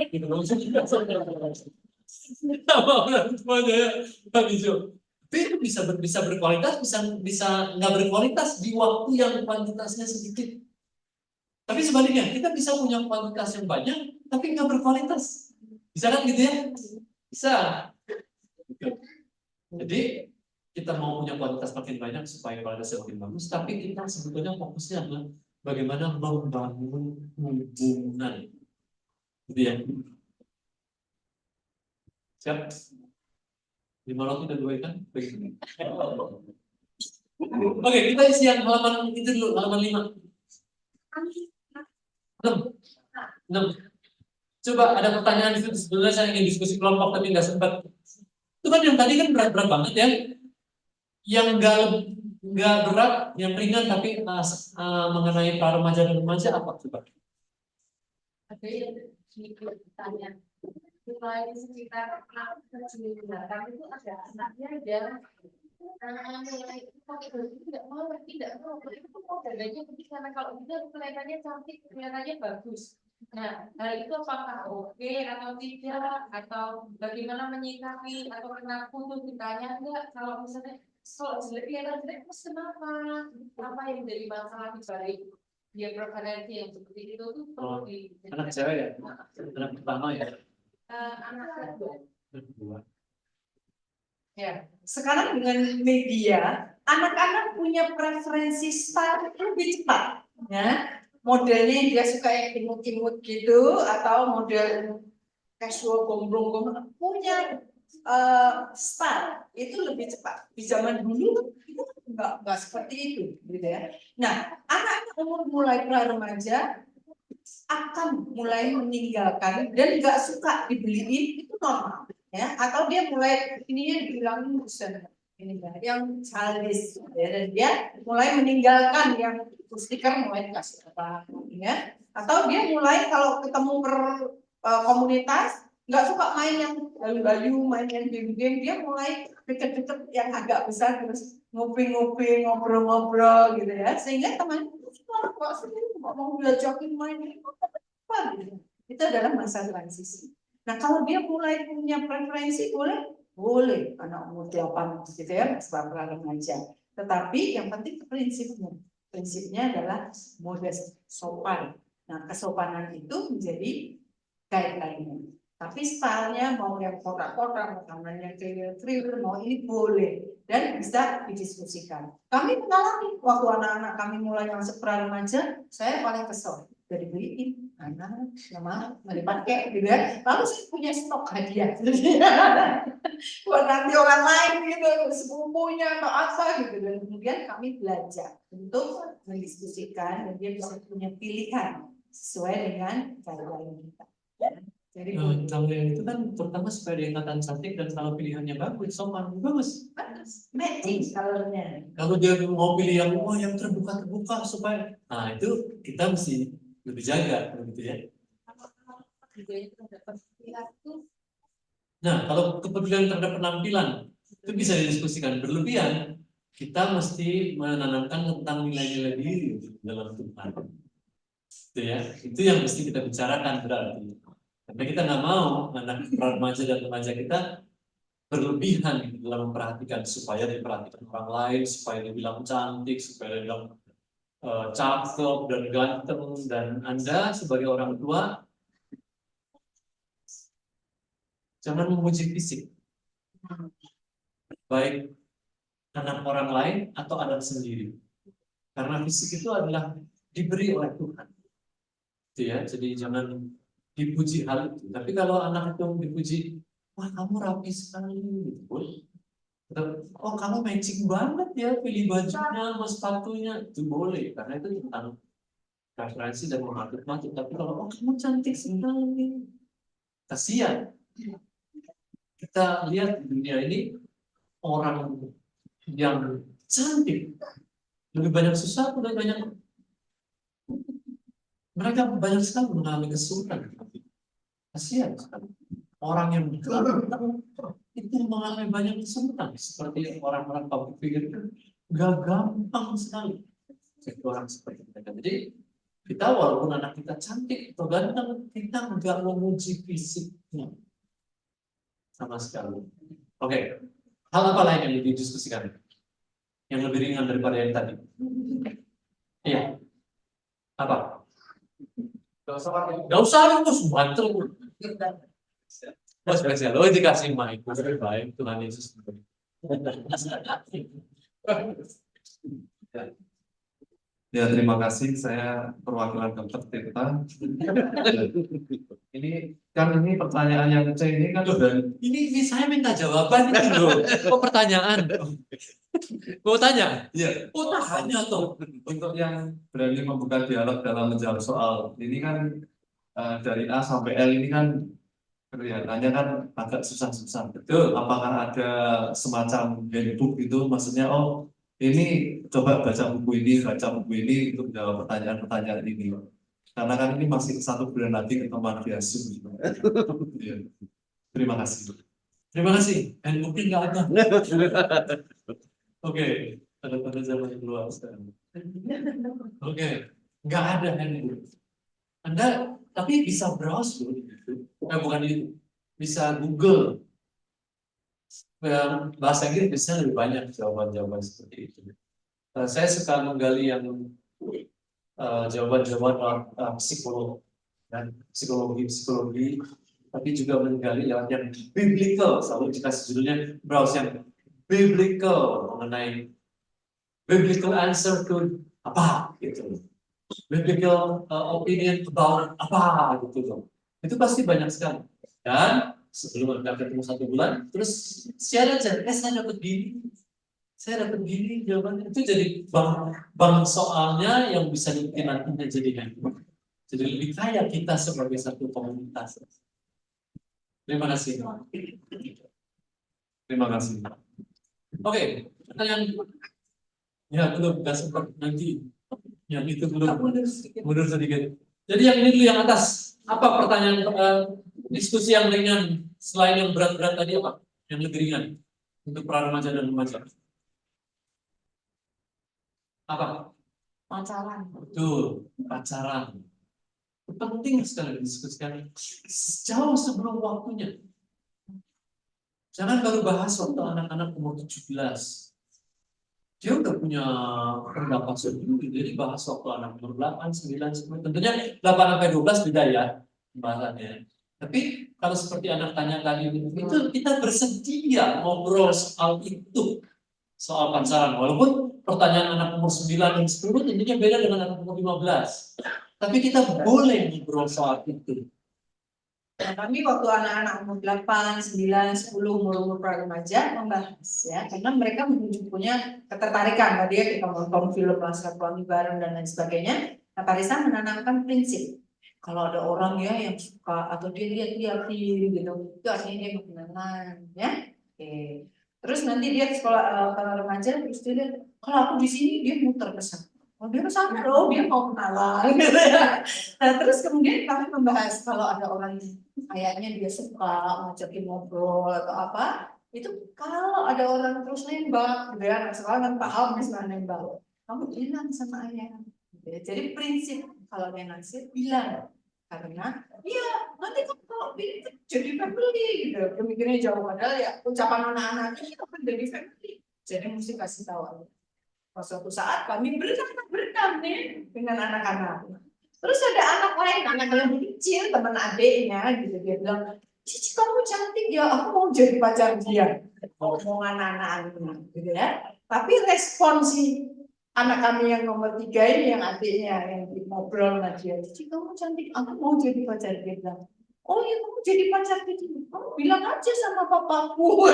gitu langsung sama orang tuanya ya Pak Ijo. Tapi itu bisa berkualitas, bisa nggak berkualitas di waktu yang kuantitasnya sedikit. Tapi sebaliknya kita bisa punya kuantitas yang banyak tapi nggak berkualitas. Bisa kan gitu ya? Bisa. Jadi kita mau punya kualitas makin banyak supaya kualitasnya makin bagus, tapi kita sebetulnya fokusnya adalah bagaimana membangun hubungan. Gitu ya. Siap? 5 roti dan 2 ikan? Begitu. Oke, kita isi yang halaman itu dulu, halaman 5. 6. Coba ada pertanyaan di situ, sebenarnya saya ingin diskusi kelompok tapi nggak sempat. Itu kan yang tadi kan berat-berat banget ya. Yang nggak berat, yang ringan tapi mengenai para remaja dan remaja apa coba? Ada yang ditanya mulai sekitar 6-7 belakang itu ada anaknya dan mulai tidak mau itu modelnya karena kalau dia kelihatannya cantik, kelihatannya bagus. Nah, hal itu apakah oke atau tidak, atau bagaimana menyikapi, atau kena kutu ditanya enggak, kalau misalnya jelek kelihatan jelek terus kenapa, apa yang jadi masalah di balik dia preferensi yang seperti itu tuh perlu di Anak cewek ya? Anak pertama ya? anak Kedua. Ya, sekarang dengan media, anak-anak punya preferensi style lebih cepat, ya. Modelnya dia suka yang imut-imut gitu, atau model casual gombrong-gombrong, punya style itu lebih cepat. Di zaman dulu itu nggak seperti itu, gitu ya. Nah, anak-anak umur mulai pra-remaja akan mulai meninggalkan dan nggak suka dibeliin itu normal. Ya, atau dia mulai ininya dibilangin bosan ini yang childish ya, dan dia mulai meninggalkan yang stiker mulai dikasih apa ya, atau dia mulai kalau ketemu komunitas nggak suka main yang bayu-bayu, main yang game-game, dia mulai deket-deket yang agak besar terus ngopi-ngopi, ngobrol-ngobrol gitu ya, sehingga teman kok sendiri mau diajakin main apa gitu. Itu adalah masa transisi. Nah, kalau dia mulai punya preferensi boleh anak umur 8 gitu ya, sebagai remaja. Tetapi yang penting prinsipnya adalah modest, sopan. Nah, kesopanan itu menjadi guideline-nya. Tapi stylenya mau yang kotak-kotak, mau yang kriwil, mau ini boleh dan bisa didiskusikan. Kami mengalami waktu anak-anak kami mulai masuk pra-remaja, saya paling kesel. Jadi beliin anak sama dipakai gitu ya, lalu saya punya stok hadiah buat nanti orang lain gitu, sepupunya atau apa gitu, dan kemudian kami belajar untuk mendiskusikan dan dia bisa punya pilihan sesuai dengan guideline kita. Jadi Kalau yang itu kan terutama supaya dia kelihatan cantik dan kalau pilihannya bagus, sopan bagus. matching colornya. Kalau dia mau pilih yang terbuka supaya, nah itu kita mesti lebih jaga begitu ya. Nah, kalau kepedulian terhadap penampilan itu bisa didiskusikan. Berlebihan, kita mesti menanamkan tentang nilai-nilai diri dalam Tuhan. Itu ya, itu yang mesti kita bicarakan berarti. Karena kita nggak mau anak remaja dan remaja kita berlebihan gitu, dalam memperhatikan supaya diperhatikan orang lain, supaya dibilang cantik, supaya dibilang cakep dan ganteng, dan Anda sebagai orang tua jangan memuji fisik, baik anak orang lain atau anak sendiri, karena fisik itu adalah diberi oleh Tuhan, gitu ya. Jadi jangan dipuji hal itu. Tapi kalau anak itu dipuji, wah kamu rapi sekali, gitu. Oh kamu matching banget ya, pilih bajunya sama sepatunya, itu boleh karena itu tentang preferensi dan mengatur-ngatur. Tapi kalau kamu cantik sekali, kasihan. Kita lihat di dunia ini orang yang cantik lebih banyak susah, lebih banyak mereka banyak sekali mengalami kesulitan. Kasihan sekali. Orang yang ganteng itu mengalami banyak kesulitan, seperti orang-orang public figure itu gak gampang sekali jadi orang seperti mereka. Jadi Kita walaupun anak kita cantik atau ganteng, kita nggak memuji fisiknya sama sekali. Oke, hal apa lain yang didiskusikan? Yang lebih ringan daripada yang tadi? Iya. Apa? Gak usah, bos, bantul. Oh, spesial. Oh, dikasih mic. Baik, Tuhan Yesus. Ya, terima kasih. Saya perwakilan Dr. Tirta. Ini pertanyaan yang C ini kan udah Ini saya minta jawaban itu loh. Kok pertanyaan? Mau tanya? ya Oh, tanya tuh. untuk yang berani membuka dialog dalam menjawab soal ini kan dari A sampai L ini kan kelihatannya kan agak susah-susah. Betul. Apakah ada semacam handbook itu? Maksudnya, oh ini coba baca buku ini untuk menjawab pertanyaan-pertanyaan ini. Karena kan ini masih satu bulan lagi ketemu biasa. Ya. Terima kasih. Terima kasih. Handbooknya nggak ada. Oke, pada zaman dulu sekarang. Oke, nggak ada handbook. Anda tapi bisa browse loh di YouTube. Bukan itu. Bisa Google. Bahasa Inggris biasanya lebih banyak jawaban-jawaban seperti itu. Saya suka menggali yang jawaban-jawaban psikolog dan psikologi, tapi juga menggali lewat yang biblical. Selalu dikasih judulnya browse yang biblical, mengenai biblical answer to apa gitu, biblical opinion about apa gitu. Itu pasti banyak sekali. Dan sebelum Anda ketemu 1 bulan, terus share aja, saya dapat gini jawabannya. Itu jadi bank soalnya yang bisa dibikin nantinya jadi handphone. Jadi lebih kaya kita sebagai satu komunitas. Terima kasih. Terima kasih. Oke, pertanyaan ya belum, nggak sempat nanti. Yang itu belum, mundur sedikit. Jadi yang ini dulu yang atas. Apa pertanyaan diskusi yang ringan selain yang berat-berat tadi apa? Yang lebih ringan untuk para remaja dan remaja. Apa? Pacaran. Betul, pacaran. Penting sekali didiskusikan jauh sebelum waktunya. Jangan baru bahas waktu anak-anak umur 17. Dia udah punya pendapat sendiri, jadi bahas waktu anak umur 8, 9, 10. Tentunya 8-12 beda ya pembahasannya. Tapi kalau seperti anak tanya tadi, itu kita bersedia ngobrol soal itu, soal pacaran. Walaupun pertanyaan anak umur 9 dan 10 tentunya beda dengan anak umur 15. Tapi kita boleh ngobrol soal itu. Nah, kami waktu anak-anak umur 8, 9, 10, umur remaja membahas ya, karena mereka punya ketertarikan. Tadi ya kita nonton film Laskar Pelangi bareng dan lain sebagainya. Nah, Parisa menanamkan prinsip. Kalau ada orang ya yang suka atau dia lihat-lihatin gitu, itu artinya dia berkenalan ya. Oke. Terus nanti dia sekolah kalau remaja terus dia lihat, kalau aku di sini dia muter ke sana. Oh, dia kesana loh, dia mau kenalan gitu ya. Nah, terus kemudian kami membahas kalau ada orang kayaknya dia suka ngajakin ngobrol atau apa, itu kalau ada orang terus nembak gitu ya, sekarang kan paham misalnya nembak, kamu bilang sama ayah gitu ya. Jadi prinsip kalau dia ngasih bilang, karena iya nanti kan kalau ini jadi family gitu, pemikirannya jauh, padahal ya ucapan anak-anak ini kan jadi family, jadi mesti kasih tahu. Suatu saat kami berenang nih dengan anak-anak. Terus ada anak lain, anak yang lebih kecil, teman adiknya gitu, dia bilang, Cici kamu cantik ya, aku mau jadi pacar dia. Omongan anak-anak gitu ya. Tapi respon si anak kami yang nomor 3 ini, yang adiknya yang ngobrol sama dia, Cici kamu cantik, aku mau jadi pacar dia. Bilang, oh iya kamu jadi pacar dia, kamu bilang aja sama papaku.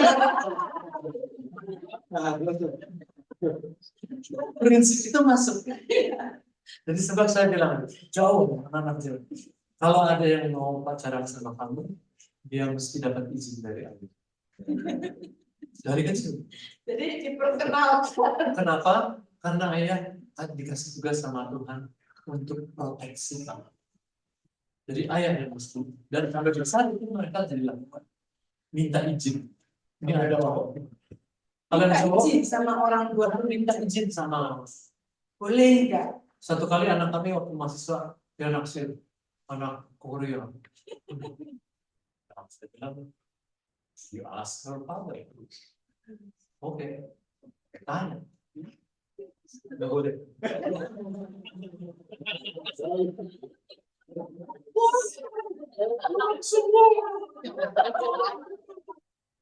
Prinsip itu masuk. Jadi sebab saya bilang jauh anak-anak jauh. Kalau ada yang mau pacaran sama kamu, dia mesti dapat izin dari ayah. Dari kecil. Jadi diperkenalkan. Kenapa? Karena ayah dikasih tugas sama Tuhan untuk proteksi kamu. Jadi ayah yang mesti. Dan sampai besar itu mereka jadi lakukan. Minta izin. Ini ada apa? Kalian Minta semua izin sama orang tua, minta izin sama boleh enggak? Satu kali anak kami waktu mahasiswa, dia naksir anak Korea. Saya bilang, you ask her father. Oke, tanya. Nggak boleh.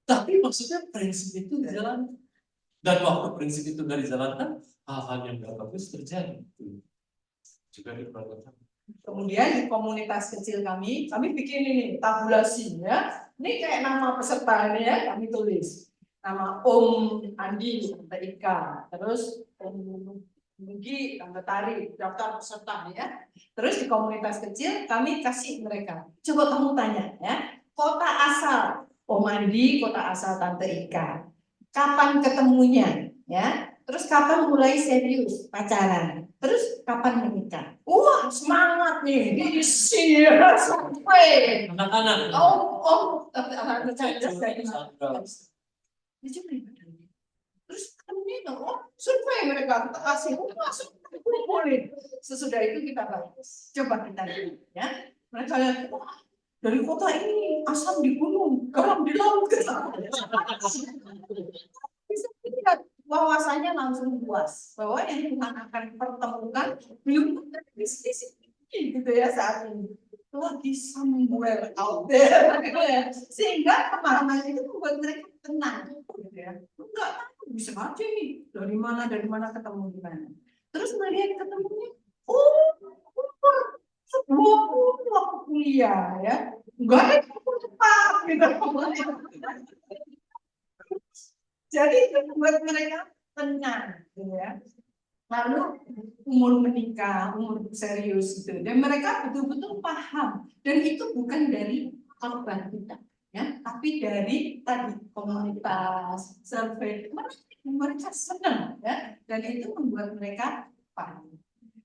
Tapi maksudnya prinsip itu dijalankan. Dan waktu prinsip itu nggak dijalankan, hal-hal yang nggak bagus terjadi. Juga di keluarga kami. Kemudian di komunitas kecil kami bikin ini tabulasi ya. Ini kayak nama peserta ini ya, kami tulis. Nama Om Andi, Tante Ika, terus Om Nugi, Tante Tari, daftar peserta ya. Terus di komunitas kecil kami kasih mereka. Coba kamu tanya ya, kota asal Om Andi, kota asal Tante Ika. Kapan ketemunya ya? Terus kapan mulai serius pacaran? Terus kapan menikah? Wah, semangat nih. Isi sampai. Anak-anak. Anak-anak terus kemudian survei mereka kita kasih boleh. Sesudah itu kita bahas. Coba kita lihat ya. Mereka lihat, wah, dari kota ini asam di gunung, garam di laut. Bisa lihat wawasannya langsung luas bahwa yang Tuhan akan pertemukan belum di sisi ini gitu ya saat ini. Lagi somewhere out there gitu ya. Sehingga pemahaman itu membuat mereka tenang gitu ya. Enggak tahu bisa aja nih dari mana ketemu di mana. Terus melihat ketemunya umur sebuah waktu kuliah ya. Enggak ada yang cepat gitu. Jadi itu membuat mereka tenang gitu ya. Lalu umur menikah, umur serius itu, dan mereka betul-betul paham. Dan itu bukan dari korban kita, ya, tapi dari tadi komunitas, survei, mereka senang, ya, dan itu membuat mereka paham.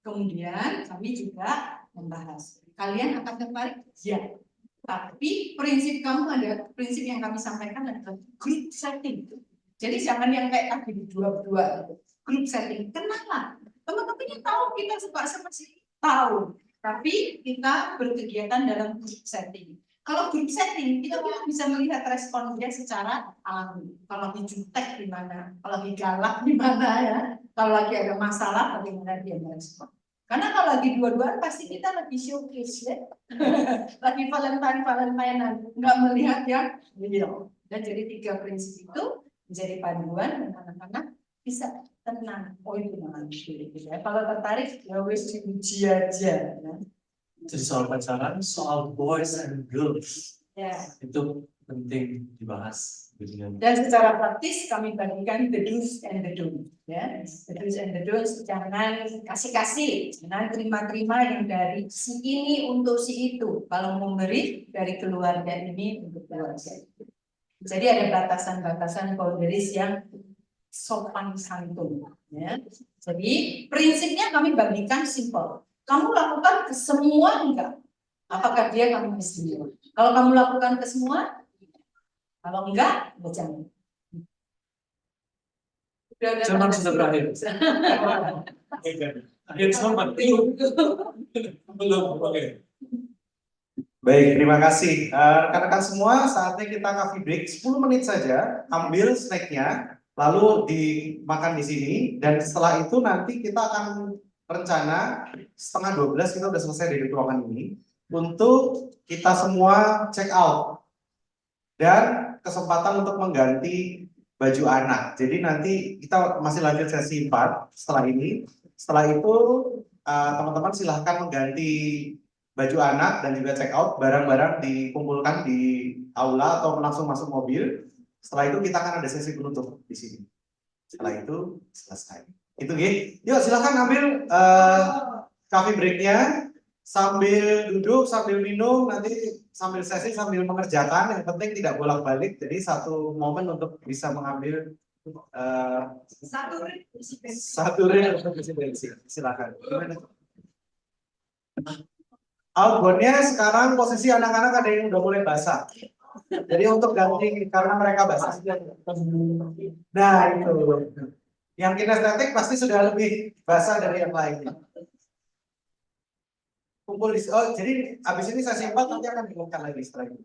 Kemudian kami juga membahas, kalian akan tertarik? Ya. Tapi prinsip kamu ada, prinsip yang kami sampaikan adalah group setting. Jadi jangan yang kayak tadi berdua-berdua gitu. Group setting, kenalan. Teman-temannya tahu kita suka seperti tahu, tapi kita berkegiatan dalam group setting. Kalau group setting, kita bisa melihat respon dia secara alami. Kalau lagi jutek di mana, kalau lagi galak di mana ya, kalau lagi ada masalah bagaimana dia merespon. Karena kalau lagi dua-duaan pasti kita lagi showcase ya, lagi Valentine-Valentinean, nggak melihat yang real. Dan jadi 3 prinsip itu menjadi panduan dan anak-anak bisa tenang. Oh itu namanya gitu ya. Kalau tertarik ya wis diuji aja. Ya. Jadi soal pacaran, soal boys and girls Ya. itu penting dibahas. Dan secara praktis kami bagikan the do's and the don'ts. Ya. The do's and the don'ts, jangan kasih-kasih, jangan terima-terima yang dari si ini untuk si itu. Kalau memberi dari keluarga ini untuk keluarga itu. Jadi ada batasan-batasan boundaries yang sopan santun. Ya. Jadi prinsipnya kami bagikan simpel. Kamu lakukan ke semua enggak? Apakah dia kamu istimewa? Kalau kamu lakukan ke semua, kalau enggak, jangan. Zaman sudah berakhir. Akhir selamat. Belum. Oke. Baik, terima kasih. Rekan-rekan semua, saatnya kita coffee break 10 menit saja, ambil snacknya, lalu dimakan di sini, dan setelah itu nanti kita akan rencana 11:30 kita udah selesai dari ruangan ini, untuk kita semua check out, dan kesempatan untuk mengganti baju anak. Jadi nanti kita masih lanjut sesi 4 setelah ini. Setelah itu teman-teman silahkan mengganti baju anak dan juga check out, barang-barang dikumpulkan di aula atau langsung masuk mobil. Setelah itu kita akan ada sesi penutup di sini. Setelah itu selesai. Itu gitu. Yuk silahkan ambil coffee breaknya, sambil duduk, sambil minum, nanti sambil sesi, sambil mengerjakan. Yang penting tidak bolak-balik. Jadi satu momen untuk bisa mengambil satu reel untuk isi bensin. Silakan. Gimana? Outboundnya sekarang posisi anak-anak ada yang udah mulai basah. Jadi untuk ganti karena mereka basah. Nah itu. Yang kinestetik pasti sudah lebih basah dari yang lainnya. kumpul di oh jadi abis ini sesi 4 nanti akan diumumkan lagi setelah itu.